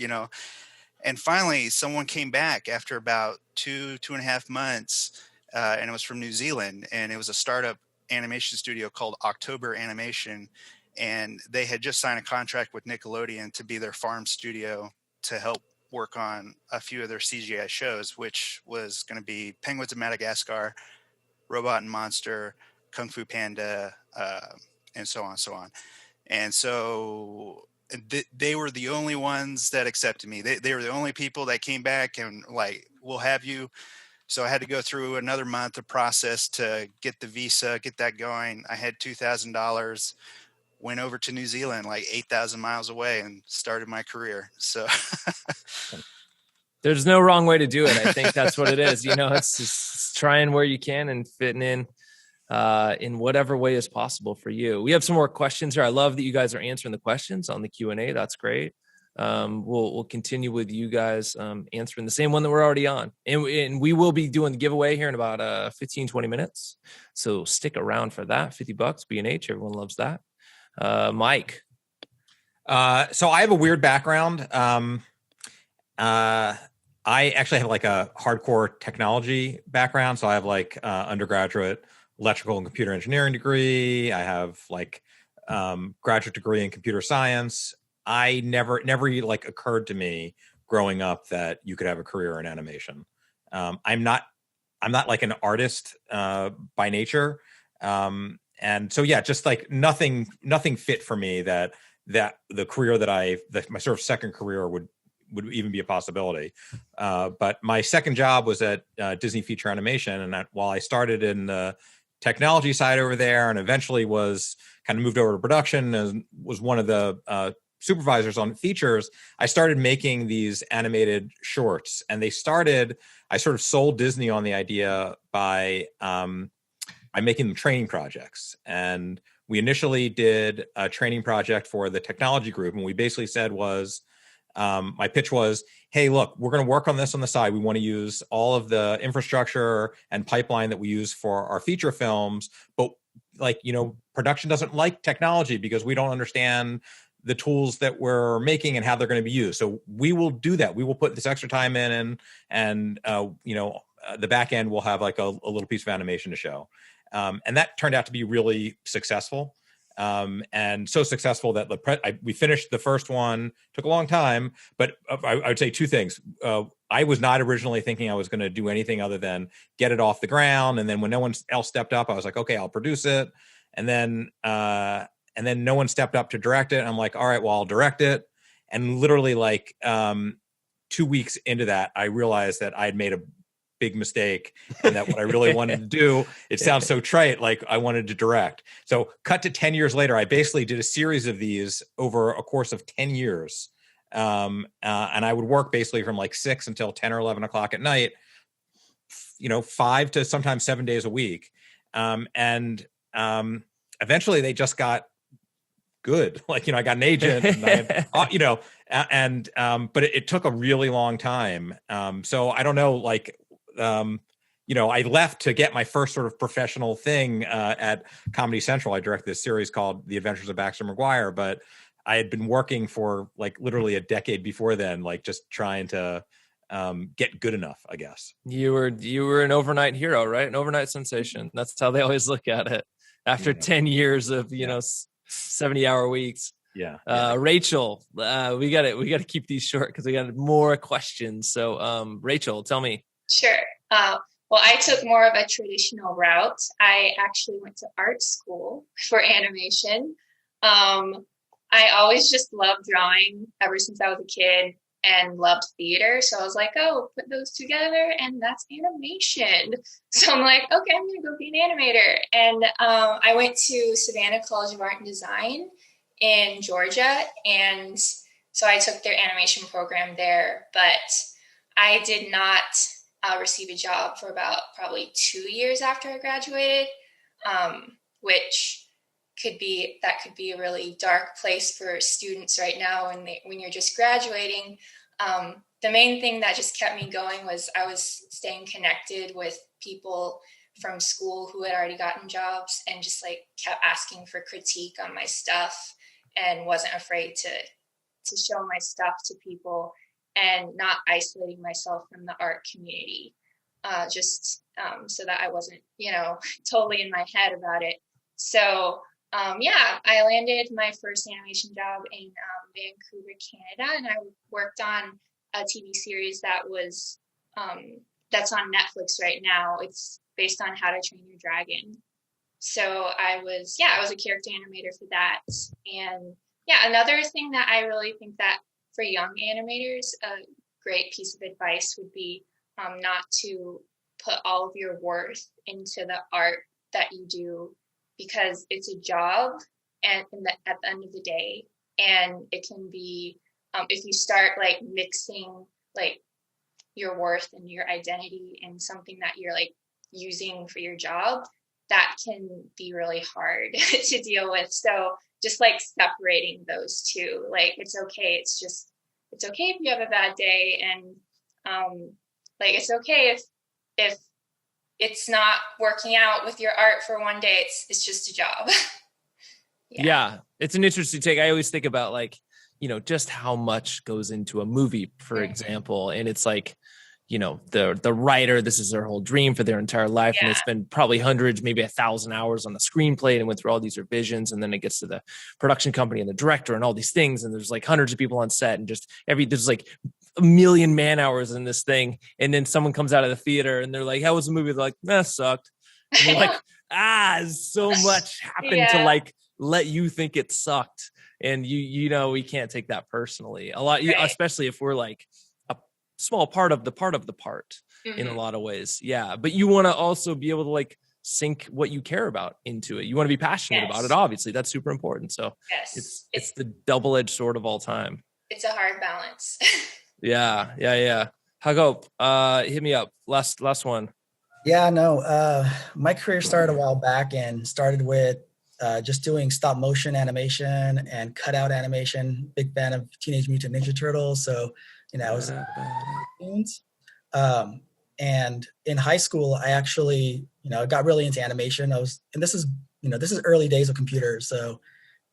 And finally, someone came back after about 2.5 months, and it was from New Zealand, and it was a startup animation studio called October Animation, and they had just signed a contract with Nickelodeon to be their farm studio to help work on a few of their CGI shows, which was going to be Penguins of Madagascar, Robot and Monster, Kung Fu Panda, and so on, so on. And so they were the only ones that accepted me. They were the only people that came back and like, we'll have you. So I had to go through another month of process to get the visa, get that going. I had $2,000, went over to New Zealand, like 8,000 miles away, and started my career. So there's no wrong way to do it. I think that's what it is. It's just trying where you can and fitting in whatever way is possible for you. We have some more questions here. I love that you guys are answering the questions on the Q&A. That's great. We'll continue with you guys answering the same one that we're already on. And we will be doing the giveaway here in about 15, 20 minutes. So stick around for that. $50, B&H. Everyone loves that. Mike. So I have a weird background. I actually have like a hardcore technology background. So I have like undergraduate electrical and computer engineering degree. I have like graduate degree in computer science. I never like occurred to me growing up that you could have a career in animation. I'm not like an artist by nature. And so, just like nothing fit for me that the career that my sort of second career would even be a possibility. But my second job was at Disney Feature Animation. And while I started in the technology side over there and eventually was kind of moved over to production and was one of the supervisors on features, I started making these animated shorts. And I sort of sold Disney on the idea by making them training projects. And we initially did a training project for the technology group. And we basically said was, My pitch was, hey, look, we're going to work on this on the side. We want to use all of the infrastructure and pipeline that we use for our feature films, but like, production doesn't like technology because we don't understand the tools that we're making and how they're going to be used. So we will do that. We will put this extra time in, and the back end will have like a little piece of animation to show. And that turned out to be really successful. And so successful that we finished the first one. Took a long time, but I would say two things. I was not originally thinking I was going to do anything other than get it off the ground. And then when no one else stepped up, I was like, okay, I'll produce it. And then no one stepped up to direct it. And I'm like, all right, well, I'll direct it. And literally 2 weeks into that, I realized that I had made a big mistake, and that what I really wanted to do, it sounds so trite, like I wanted to direct. So cut to 10 years later, I basically did a series of these over a course of 10 years. And I would work basically from 6 until 10 or 11 o'clock at night, 5 to sometimes 7 days a week. And eventually they just got good. I got an agent, and but it took a really long time. So I don't know, I left to get my first sort of professional thing at Comedy Central. I directed this series called The Adventures of Baxter McGuire, but I had been working for literally a decade before then, just trying to get good enough, I guess. You were an overnight hero, right? An overnight sensation. That's how they always look at it. After 10 years of 70-hour weeks. Yeah. Rachel, we got to keep these short because we got more questions. So, Rachel, tell me. Sure. Well, I took more of a traditional route. I actually went to art school for animation. I always just loved drawing ever since I was a kid and loved theater. So I was like, oh, put those together and that's animation. So I'm like, okay, I'm going to go be an animator. And I went to Savannah College of Art and Design in Georgia. And so I took their animation program there, but I did not receive a job for about probably 2 years after I graduated, which could be a really dark place for students right now when you're just graduating. The main thing that just kept me going was I was staying connected with people from school who had already gotten jobs and just kept asking for critique on my stuff and wasn't afraid to show my stuff to people and not isolating myself from the art community, so that I wasn't, totally in my head about it. So, I landed my first animation job in Vancouver, Canada, and I worked on a TV series that was that's on Netflix right now. It's based on How to Train Your Dragon. So I was a character animator for that. And another thing that I really think that for young animators, a great piece of advice would be not to put all of your worth into the art that you do, because it's a job and at the end of the day, and it can be, if you start mixing your worth and your identity in something that you're using for your job, that can be really hard to deal with. So just separating those two, it's okay. It's okay if you have a bad day, and it's okay if it's not working out with your art for one day. It's just a job. Yeah, it's an interesting take. I always think about just how much goes into a movie, for example, and it's the writer, this is their whole dream for their entire life. And they spend probably hundreds, maybe 1,000 hours on the screenplay and went through all these revisions. And then it gets to the production company and the director and all these things. And there's hundreds of people on set and just there's a million man hours in this thing. And then someone comes out of the theater and they're like, how was the movie? They're like, that sucked. And you're so much happened to let you think it sucked. And we can't take that personally a lot, especially if we're small part of the part in a lot of ways. Yeah. But you want to also be able to sink what you care about into it. You want to be passionate about it. Obviously that's super important. So it's the double-edged sword of all time. It's a hard balance. Yeah. Hago, hit me up. Last one. Yeah, no, my career started a while back and started with just doing stop motion animation and cutout animation. Big fan of Teenage Mutant Ninja Turtles. So, I was cartoons. And in high school, I actually, got really into animation. This is early days of computers. So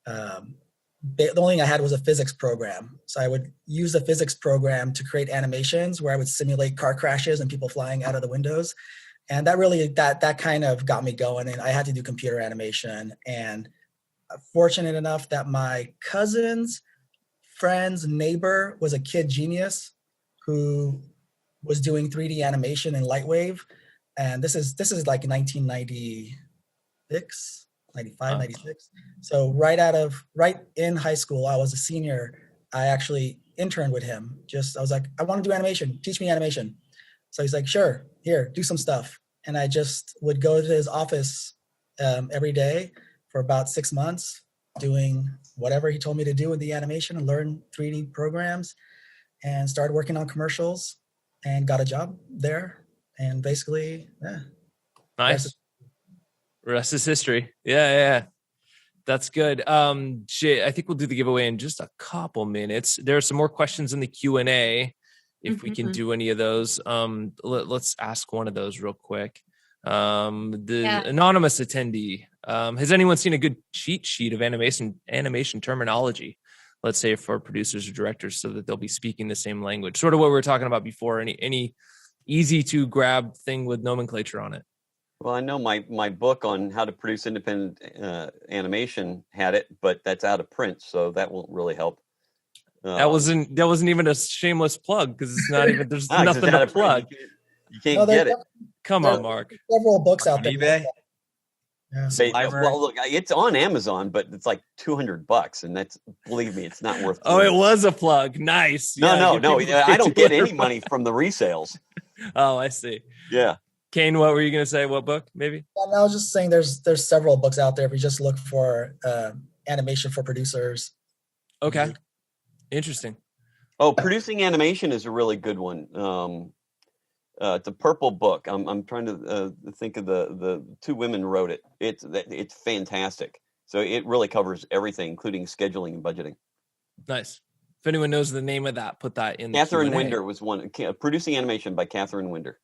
the only thing I had was a physics program. So I would use the physics program to create animations where I would simulate car crashes and people flying out of the windows. And that really, that kind of got me going. And I had to do computer animation. And fortunate enough that my cousin's friend's neighbor was a kid genius who was doing 3D animation in Lightwave. And this is like 1996, 95, 96. So right in high school, I was a senior. I actually interned with him. I was like, I want to do animation. Teach me animation. So he's like, sure, here, do some stuff. And I just would go to his office every day for about 6 months, doing whatever he told me to do with the animation and learn 3D programs, and started working on commercials and got a job there. And basically, yeah. Nice. Rest is history. Yeah. That's good. Jay, I think we'll do the giveaway in just a couple minutes. There are some more questions in the Q&A. If we can do any of those, let's ask one of those real quick. Anonymous attendee, has anyone seen a good cheat sheet of animation terminology, let's say for producers or directors, so that they'll be speaking the same language? Sort of what we were talking about before. Any easy to grab thing with nomenclature on it? Well, I know my book on how to produce independent animation had it, but that's out of print, so that won't really help. That wasn't even a shameless plug, because it's not even, there's nothing to plug. You can't get it. Come on, Mark. Several books out there. eBay? Well, look, it's on Amazon, but it's like $200, and believe me, it's not worth. Oh, it was a plug. Nice. No, I don't get any money from the resales. Oh, I see. Yeah. Kane, what were you going to say? What book, maybe? Well, I was just saying there's several books out there if you just look for animation for producers. Okay. Interesting. Oh, producing animation is a really good one. It's a purple book. I'm trying to think of the two women wrote it. It's fantastic. So it really covers everything, including scheduling and budgeting. Nice. If anyone knows the name of that, put that in. Catherine the Q&A. Winder was one. Producing Animation by Catherine Winder.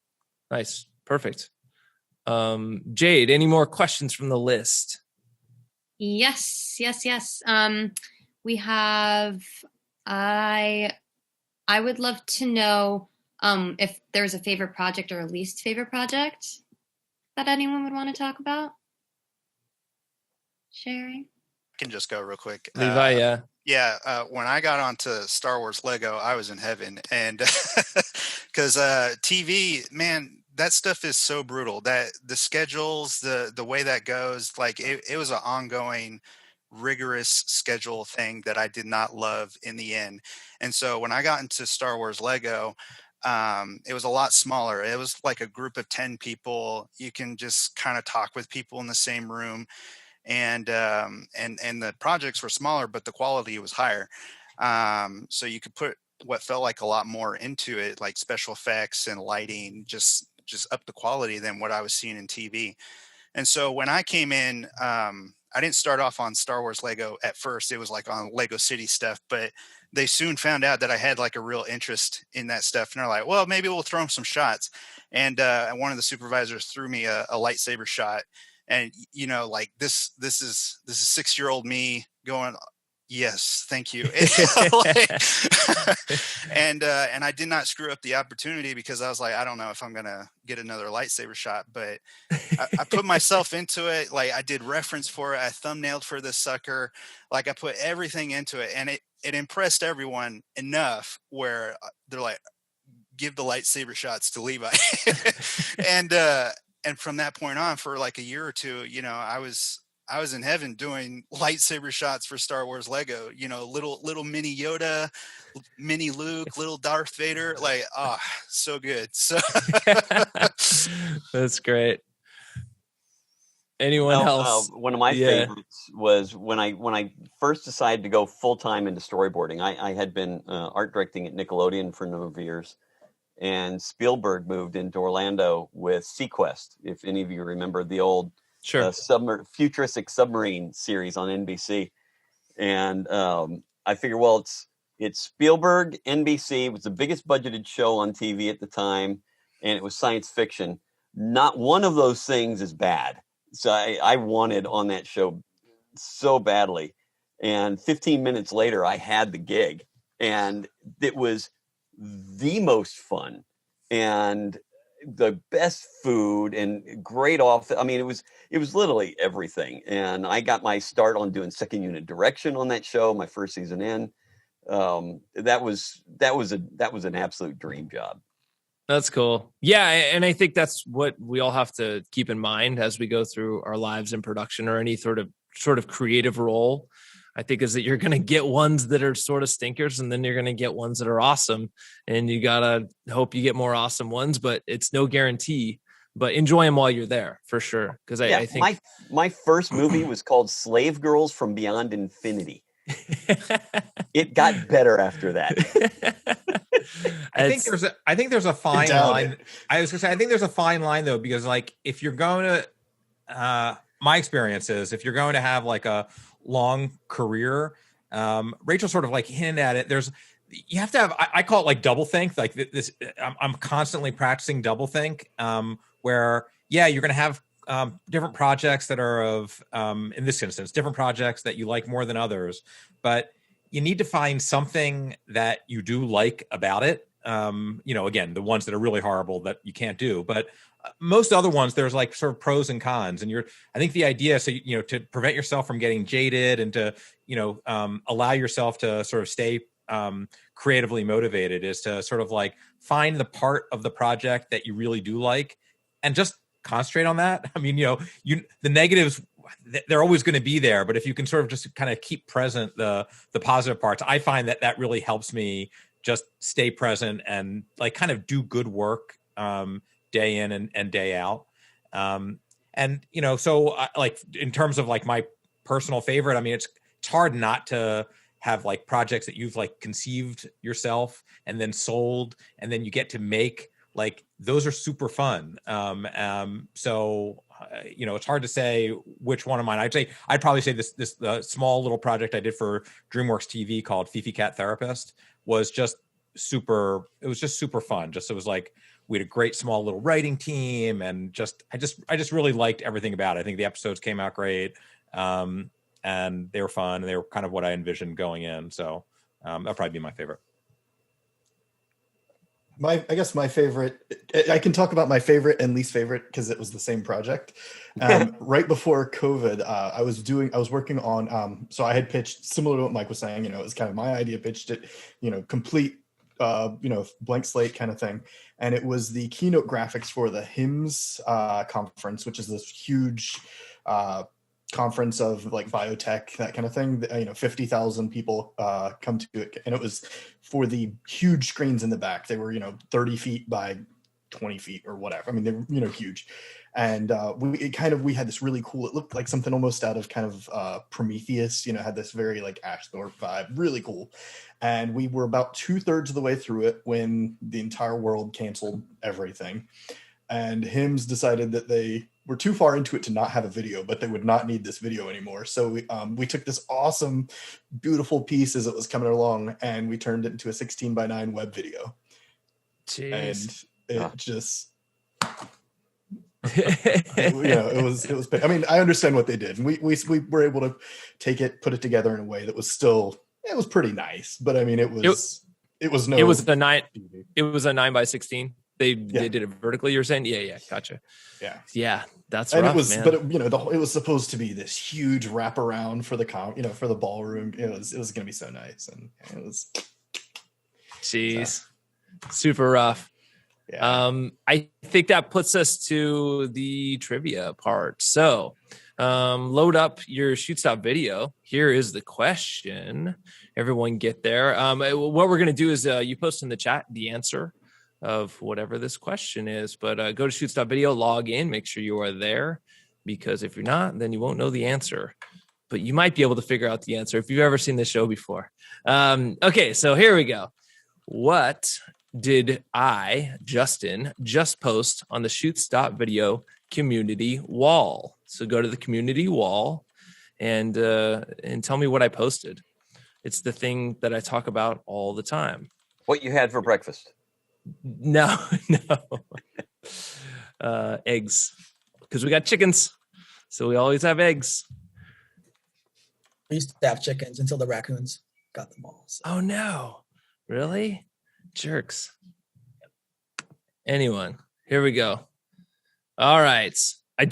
Nice. Perfect. Jade, any more questions from the list? Yes. We have, I would love to know if there's a favorite project or a least favorite project that anyone would want to talk about. Sharing. I can just go real quick. Levi, yeah. Yeah, when I got onto Star Wars Lego, I was in heaven. And because TV, man, that stuff is so brutal. That the schedules, the way that goes, like it was an ongoing, rigorous schedule thing that I did not love in the end. And so when I got into Star Wars Lego, it was a lot smaller. It was like a group of 10 people. You can just kind of talk with people in the same room. And the projects were smaller, but the quality was higher. So you could put what felt like a lot more into it, like special effects and lighting, just up the quality than what I was seeing in TV. And so when I came in, I didn't start off on Star Wars Lego at first. It was like on Lego City stuff, but they soon found out that I had like a real interest in that stuff. And they're like, well, maybe we'll throw them some shots. And one of the supervisors threw me a lightsaber shot. And, you know, like this is 6-year-old me going, yes, thank you. And I did not screw up the opportunity, because I was like, I don't know if I'm going to get another lightsaber shot, but I put myself into it. Like I did reference for it. I thumbnailed for this sucker. Like I put everything into it, and it impressed everyone enough where they're like, give the lightsaber shots to Levi. And from that point on, for like a year or two, you know, I was in heaven doing lightsaber shots for Star Wars Lego, you know, little mini Yoda, mini Luke, little Darth Vader, like, so good. So that's great. Anyone else? One of my favorites was when I first decided to go full time into storyboarding. I had been art directing at Nickelodeon for a number of years, and Spielberg moved into Orlando with Sequest. If any of you remember the old Sure. futuristic submarine series on NBC. And I figure, well, it's Spielberg, NBC. It was the biggest budgeted show on TV at the time, and it was science fiction. Not one of those things is bad. So I wanted on that show so badly. And 15 minutes later, I had the gig, and it was the most fun and the best food and great off. I mean, it was literally everything. And I got my start on doing second unit direction on that show, my first season in. That was an absolute dream job. That's cool. Yeah. And I think that's what we all have to keep in mind as we go through our lives in production or any sort of creative role. I think is that you're going to get ones that are sort of stinkers, and then you're going to get ones that are awesome, and you got to hope you get more awesome ones, but it's no guarantee. But enjoy them while you're there, for sure. Because I think my first movie was called Slave Girls from Beyond Infinity. It got better after that. I think there's a fine line. I was gonna say, I think there's a fine line though, because like if you're going to, my experience is if you're going to have like a long career, Rachel sort of like hinted at it. You have to have, I call it like double think. Like this, I'm constantly practicing double think, where you're going to have different projects that are of, in this instance, different projects that you like more than others, but you need to find something that you do like about it. Again, the ones that are really horrible that you can't do, but most other ones, there's like sort of pros and cons. And I think the idea, so, to prevent yourself from getting jaded and to, allow yourself to sort of stay creatively motivated is to sort of like find the part of the project that you really do like and just concentrate on that. I mean, the negatives, they're always going to be there, but if you can sort of just kind of keep present the positive parts, I find that really helps me just stay present and like kind of do good work day in and day out. So like in terms of like my personal favorite, I mean, it's hard not to have like projects that you've like conceived yourself and then sold, and then you get to make, like, those are super fun. It's hard to say which one of mine. I'd probably say this small little project I did for DreamWorks TV called Fifi Cat Therapist was just super. It was just super fun. It was like we had a great small little writing team, and I just really liked everything about it. I think the episodes came out great, and they were fun, and they were kind of what I envisioned going in. So that'll probably be my favorite. I guess my favorite, I can talk about my favorite and least favorite because it was the same project. Right before COVID, I was working on, so I had pitched similar to what Mike was saying, it was kind of my idea, pitched it, complete, blank slate kind of thing. And it was the keynote graphics for the HIMSS conference, which is this huge conference of like biotech, that kind of thing. 50,000 people come to it, and it was for the huge screens in the back. They were 30 feet by 20 feet or whatever. I mean, they were huge, and we had this really cool. It looked like something almost out of kind of Prometheus. Had this very like Ashthorpe vibe, really cool. And we were about 2/3 of the way through it when the entire world canceled everything, and HIMSS decided that they were too far into it to not have a video, but they would not need this video anymore. So we took this awesome, beautiful piece as it was coming along, and we turned it into a 16:9 web video. Jeez. And it just, it was. I mean, I understand what they did, and we were able to take it, put it together in a way that was still, it was pretty nice. But I mean, it was a 9:16. They did it vertically. You're saying, yeah, gotcha. Yeah, that's and rough, it was, man. but it was supposed to be this huge wraparound for the for the ballroom. It was going to be so nice, and it was. Jeez, super rough. Yeah. I think that puts us to the trivia part. So, load up your Shoots.video. Here is the question. Everyone get there. What we're going to do is you post in the chat the answer of whatever this question is, but go to Shoots.video, log in, make sure you are there, because if you're not, then you won't know the answer, but you might be able to figure out the answer if you've ever seen this show before. Okay, so here we go. What did Justin, just post on the Shoots.video community wall? So go to the community wall and tell me what I posted. It's the thing that I talk about all the time. What you had for breakfast? No. Eggs, because we got chickens. So we always have eggs. We used to have chickens until the raccoons got them all. So. Oh no. Really? Jerks. Anyone, here we go. All right. I'm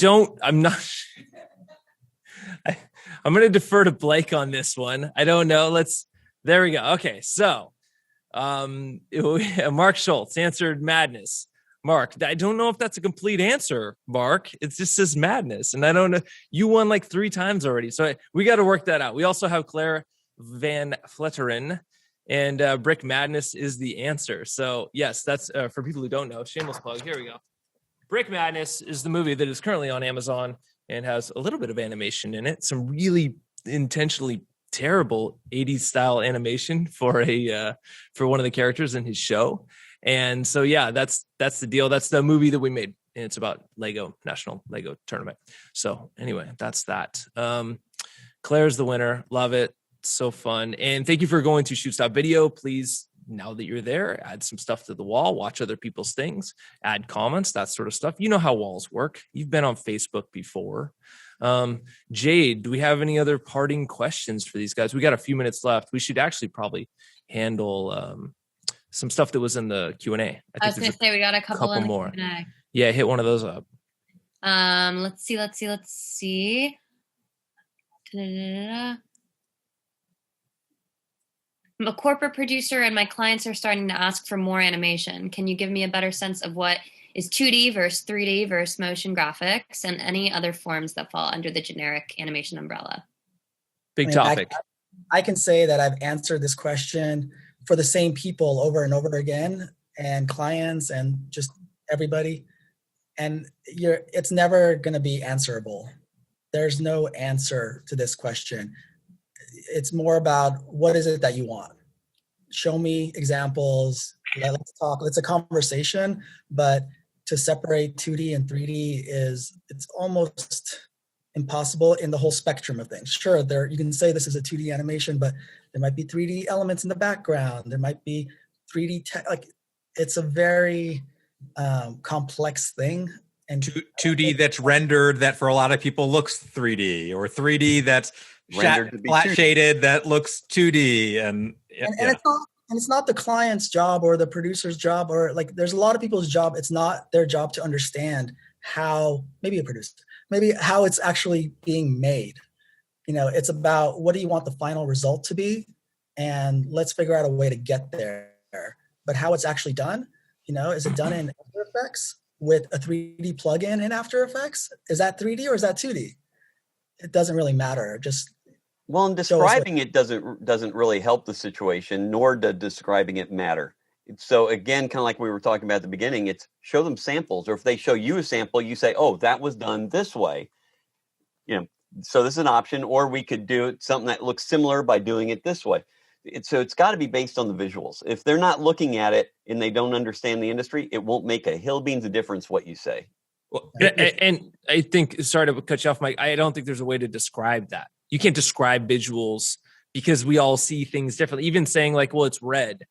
going to defer to Blake on this one. I don't know. There we go. Okay. So, Mark Schultz answered madness. Mark, I don't know if that's a complete answer, Mark. It just says madness. And I don't know. You won like 3 times already. So we got to work that out. We also have Claire Van Fletteren, and Brick Madness is the answer. So yes, that's for people who don't know. Shameless plug. Here we go. Brick Madness is the movie that is currently on Amazon and has a little bit of animation in it. Some really intentionally terrible 80s style animation for one of the characters in his show. And so, yeah, that's the deal. That's the movie that we made. And it's about National Lego Tournament. So anyway, that's that. Claire's the winner. Love it. So fun. And thank you for going to Shoots.video. Please, now that you're there, add some stuff to the wall, watch other people's things, add comments, that sort of stuff. You know how walls work. You've been on Facebook before. Jade, do we have any other parting questions for these guys? We got a few minutes left. We should actually probably handle some stuff that was in the Q&A. I was going to say we got a couple more. Q&A. Yeah, hit one of those up. Let's see. I'm a corporate producer and my clients are starting to ask for more animation. Can you give me a better sense of what is 2D versus 3D versus motion graphics and any other forms that fall under the generic animation umbrella? Big topic. I can say that I've answered this question for the same people over and over again, and clients and just everybody. And it's never going to be answerable. There's no answer to this question. It's more about what is it that you want? Show me examples. Let's talk. It's a conversation, but to separate 2D and 3D it's almost impossible in the whole spectrum of things. Sure, you can say this is a 2D animation, but there might be 3D elements in the background. There might be 3D it's a very complex thing. And 2D that's rendered that for a lot of people looks 3D, or 3D that's flat shaded that looks 2D, and it's not the client's job or the producer's job, or there's a lot of people's job. It's not their job to understand how, maybe a producer, maybe how it's actually being made. It's about what do you want the final result to be, and let's figure out a way to get there. But how it's actually done, is it done in After Effects with a 3D plugin in After Effects? Is that 3D or is that 2D? It doesn't really matter. And describing it doesn't really help the situation, nor does describing it matter. So again, kind of like we were talking about at the beginning, it's show them samples, or if they show you a sample, you say, "Oh, that was done this way." So this is an option, or we could do something that looks similar by doing it this way. So it's got to be based on the visuals. If they're not looking at it and they don't understand the industry, it won't make a hill beans of difference what you say. Well, and I think, sorry to cut you off, Mike, I don't think there's a way to describe that. You can't describe visuals because we all see things differently. Even saying it's red,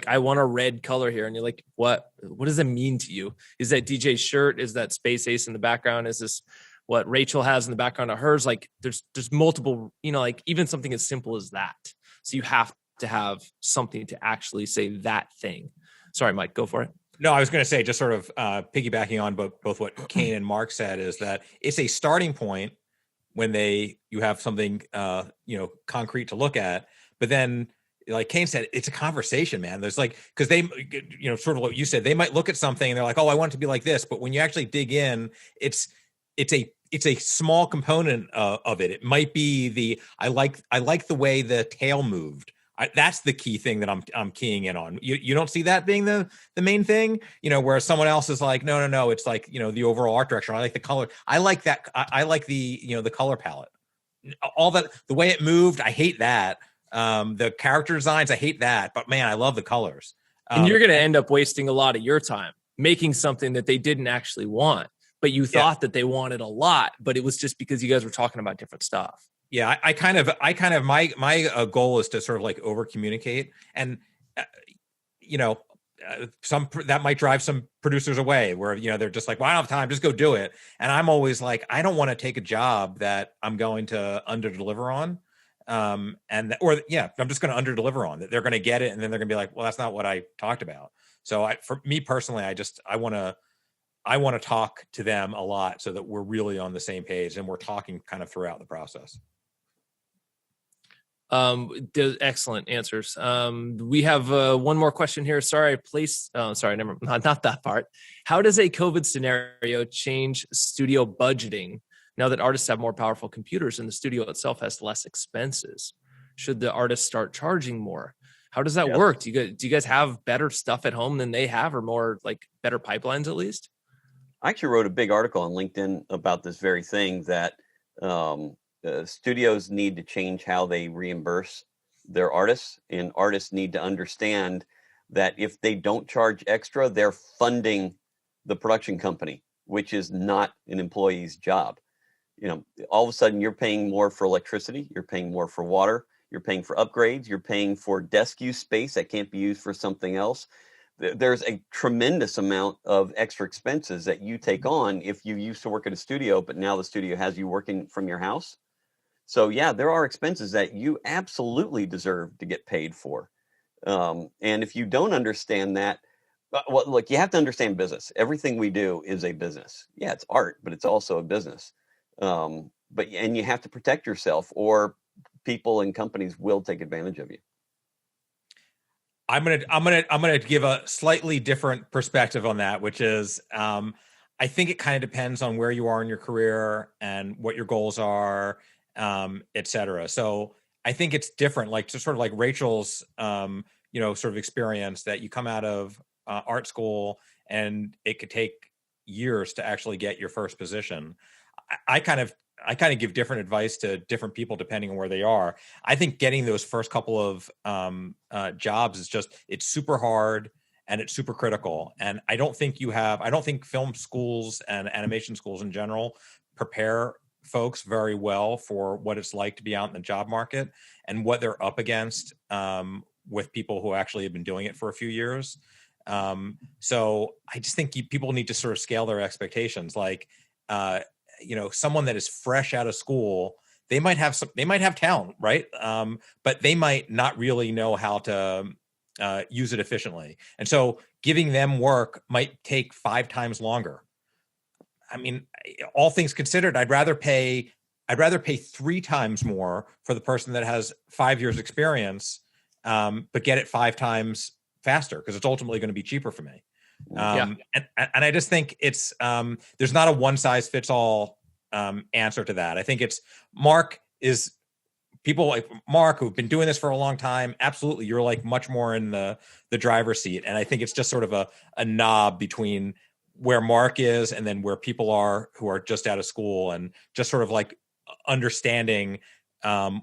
I want a red color here. And you're like, what does that mean to you? Is that DJ's shirt? Is that Space Ace in the background? Is this what Rachel has in the background of hers? There's multiple, even something as simple as that. So you have to have something to actually say that thing. Sorry, Mike, go for it. No, I was going to say, just sort of piggybacking on both what Kane and Mark said, is that it's a starting point when you have something, concrete to look at. But then, like Kane said, it's a conversation, man. There's because they, sort of what you said, they might look at something and they're like, oh, I want it to be like this. But when you actually dig in, it's a small component of it. It might be I like the way the tail moved. That's the key thing that I'm keying in on. You don't see that being the main thing, where someone else is like, no, it's the overall art direction. I like the color. I like that. I like the color palette. All that, the way it moved, I hate that. The character designs, I hate that. But man, I love the colors. And you're going to end up wasting a lot of your time making something that they didn't actually want. but you thought that they wanted a lot, but it was just because you guys were talking about different stuff. Yeah, I kind of my goal is to sort of like over communicate, and that might drive some producers away where they're just like, well, I don't have time, just go do it. And I'm always like, I don't want to take a job that I'm going to under deliver on, I'm just going to under deliver on that. They're going to get it, and then they're going to be like, well, that's not what I talked about. So for me personally, I want to talk to them a lot so that we're really on the same page and we're talking kind of throughout the process. Excellent answers. We have one more question here. Sorry, not that part. How does a COVID scenario change studio budgeting now that artists have more powerful computers and the studio itself has less expenses? Should the artists start charging more? How does that work? Do you guys have better stuff at home than they have, or more like better pipelines at least? I actually wrote a big article on LinkedIn about this very thing, that studios need to change how they reimburse their artists, and artists need to understand that if they don't charge extra, they're funding the production company, which is not an employee's job. All of a sudden you're paying more for electricity, you're paying more for water, you're paying for upgrades, you're paying for desk use space that can't be used for something else. There's a tremendous amount of extra expenses that you take on if you used to work at a studio, but now the studio has you working from your house. So yeah, there are expenses that you absolutely deserve to get paid for. And if you don't understand that, well, look, you have to understand business. Everything we do is a business. Yeah, it's art, but it's also a business. And you have to protect yourself, or people and companies will take advantage of you. I'm gonna give a slightly different perspective on that, which is I think it kind of depends on where you are in your career and what your goals are, et cetera. So I think it's different, like just sort of like Rachel's sort of experience, that you come out of art school and it could take years to actually get your first position. I kind of give different advice to different people depending on where they are. I think getting those first couple of jobs is it's super hard and it's super critical. And I don't think film schools and animation schools in general prepare folks very well for what it's like to be out in the job market and what they're up against with people who actually have been doing it for a few years. So I just think people need to sort of scale their expectations. Like, someone that is fresh out of school, they might have talent, right? But they might not really know how to use it efficiently. And so giving them work might take 5 times longer. I mean, all things considered, I'd rather pay 3 times more for the person that has 5 years experience, but get it 5 times faster, because it's ultimately going to be cheaper for me. And I just think it's there's not a one size fits all answer to that. I think it's people like Mark who've been doing this for a long time. Absolutely, you're like much more in the driver's seat, and I think it's just sort of a knob between where Mark is and then where people are who are just out of school, and just sort of like understanding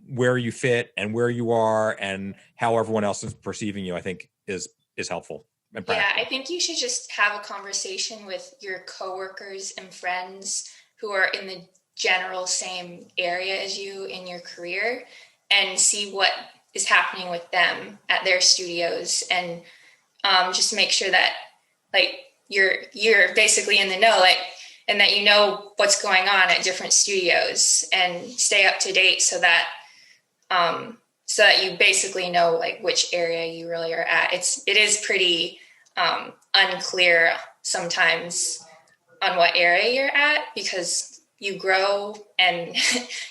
where you fit and where you are and how everyone else is perceiving you, I think is helpful. Yeah, I think you should just have a conversation with your coworkers and friends who are in the general same area as you in your career, and see what is happening with them at their studios, and just make sure that like you're basically in the know, like, and that you know what's going on at different studios, and stay up to date so that you basically know like which area you really are at. It is pretty unclear sometimes on what area you're at, because you grow and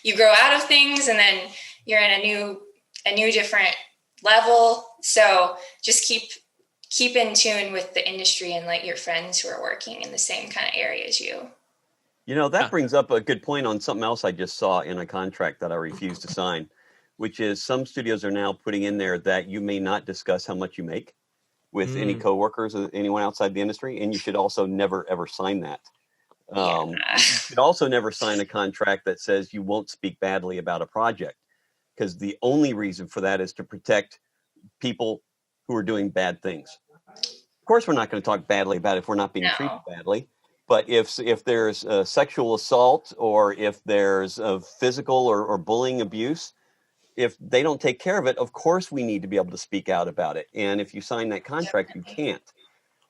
you grow out of things, and then you're in a new different level. So just keep in tune with the industry and like your friends who are working in the same kind of area as you. That brings up a good point on something else I just saw in a contract that I refused to sign, which is some studios are now putting in there that you may not discuss how much you make with any coworkers or anyone outside the industry, and you should also never ever sign that. You should also never sign a contract that says you won't speak badly about a project, because the only reason for that is to protect people who are doing bad things. Of course, we're not going to talk badly about it if we're not being treated badly, But if there's sexual assault or if there's physical or bullying abuse, if they don't take care of it, of course we need to be able to speak out about it. And if you sign that contract, you can't.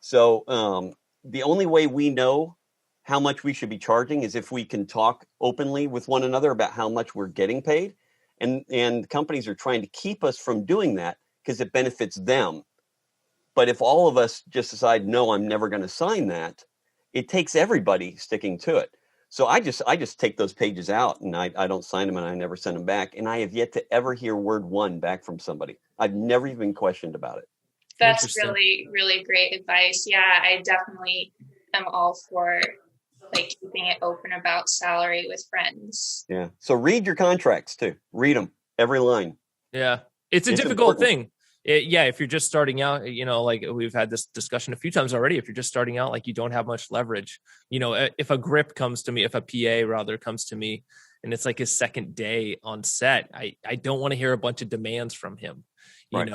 So the only way we know how much we should be charging is if we can talk openly with one another about how much we're getting paid. And companies are trying to keep us from doing that because it benefits them. But if all of us just decide, no, I'm never going to sign that, it takes everybody sticking to it. So I just take those pages out and I don't sign them and I never send them back. And I have yet to ever hear word one back from somebody. I've never even questioned about it. That's really, really great advice. Yeah, I definitely am all for like keeping it open about salary with friends. Yeah. So read your contracts too. Read them, every line. Yeah. It's a difficult thing. If you're just starting out, like we've had this discussion a few times already, if you're just starting out, like you don't have much leverage, if a grip comes to me, if a PA rather comes to me and it's like his second day on set, I don't want to hear a bunch of demands from him, Right.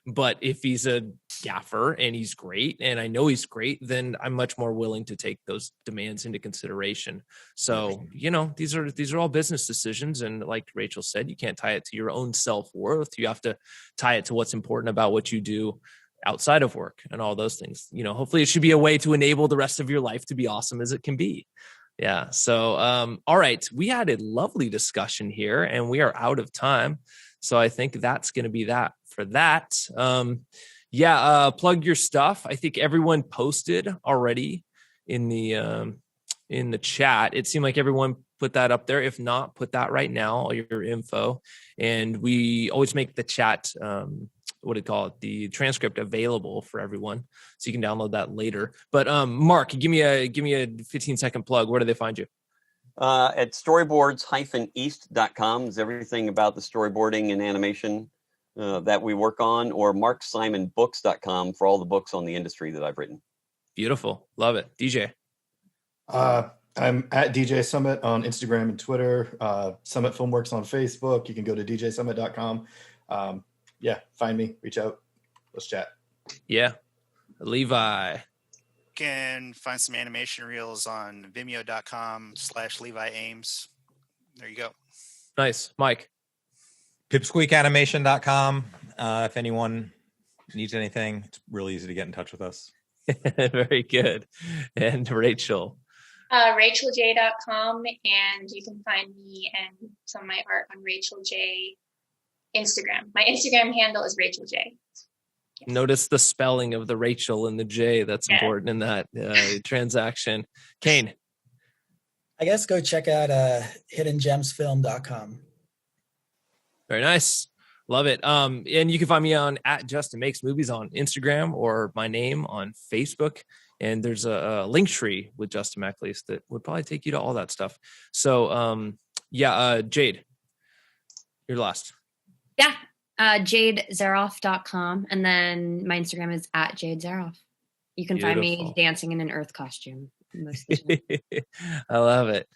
But if he's a gaffer and he's great and I know he's great, then I'm much more willing to take those demands into consideration. So, these are all business decisions. And like Rachel said, you can't tie it to your own self-worth. You have to tie it to what's important about what you do outside of work and all those things. Hopefully it should be a way to enable the rest of your life to be awesome as it can be. Yeah. So, all right. We had a lovely discussion here and we are out of time. So I think that's going to be that for that. Plug your stuff. I think everyone posted already in the chat. It seemed like everyone put that up there. If not, put that right now, all your info. And we always make the chat, the transcript available for everyone. So you can download that later. But Mark, give me a 15-second plug. Where do they find you? At storyboards-east.com is everything about the storyboarding and animation that we work on, or marksimonbooks.com for all the books on the industry that I've written. Beautiful. Love it. DJ. I'm at DJ Summit on Instagram and Twitter. Summit Filmworks on Facebook. You can go to djsummit.com. Find me, reach out. Let's chat. Yeah. Levi. Can find some animation reels on vimeo.com/LeviAmes. There you go. Nice. Mike. Pipsqueakanimation.com. If anyone needs anything, it's really easy to get in touch with us. Very good. And Rachel. RachelJ.com, and you can find me and some of my art on Rachel J Instagram. My Instagram handle is Rachel J. Notice the spelling of the Rachel and the J. That's important in that transaction. Kane. I guess go check out hiddengemsfilm.com. Very nice. Love it. And you can find me on @JustinMakesMovies on Instagram or my name on Facebook. And there's a link tree with Justin McLeese that would probably take you to all that stuff. So, Jade, you're last. Yeah. JadeZeroff.com. And then my Instagram is @JadeZeroff. You can find me dancing in an Earth costume most of the time. I love it.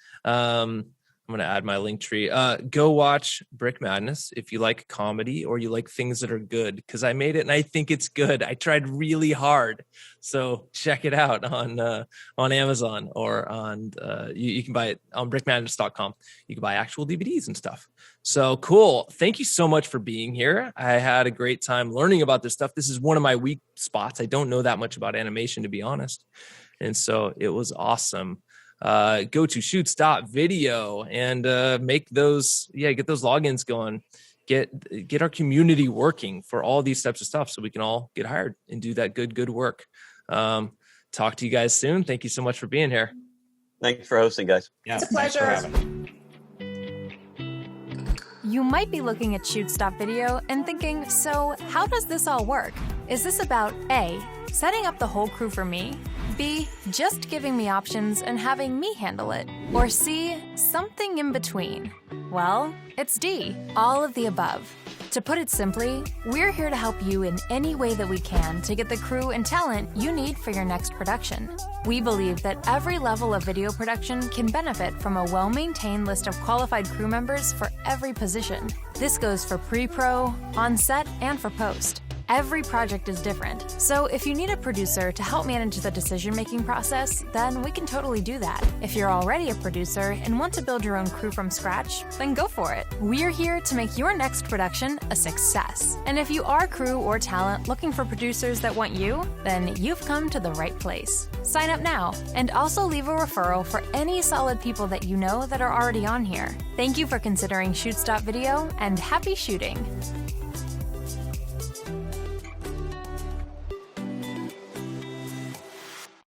I'm going to add my link tree. Go watch Brick Madness if you like comedy or you like things that are good, because I made it and I think it's good. I tried really hard. So check it out on Amazon or on you can buy it on brickmadness.com. You can buy actual DVDs and stuff. So cool. Thank you so much for being here. I had a great time learning about this stuff. This is one of my weak spots. I don't know that much about animation, to be honest. And so it was awesome. Go to Shoots.video and make those, get those logins going. Get our community working for all these types of stuff so we can all get hired and do that good work. Talk to you guys soon. Thank you so much for being here. Thanks for hosting, guys. Yeah, it's a pleasure. You might be looking at Shoots.video and thinking, so how does this all work? Is this about A, setting up the whole crew for me? B, just giving me options and having me handle it? Or C, something in between? Well, it's D, all of the above. To put it simply, we're here to help you in any way that we can to get the crew and talent you need for your next production. We believe that every level of video production can benefit from a well-maintained list of qualified crew members for every position. This goes for pre-pro, on set, and for post. Every project is different, so if you need a producer to help manage the decision-making process, then we can totally do that. If you're already a producer and want to build your own crew from scratch, then go for it. We're here to make your next production a success. And if you are crew or talent looking for producers that want you, then you've come to the right place. Sign up now, and also leave a referral for any solid people that you know that are already on here. Thank you for considering Shoots.video, and happy shooting!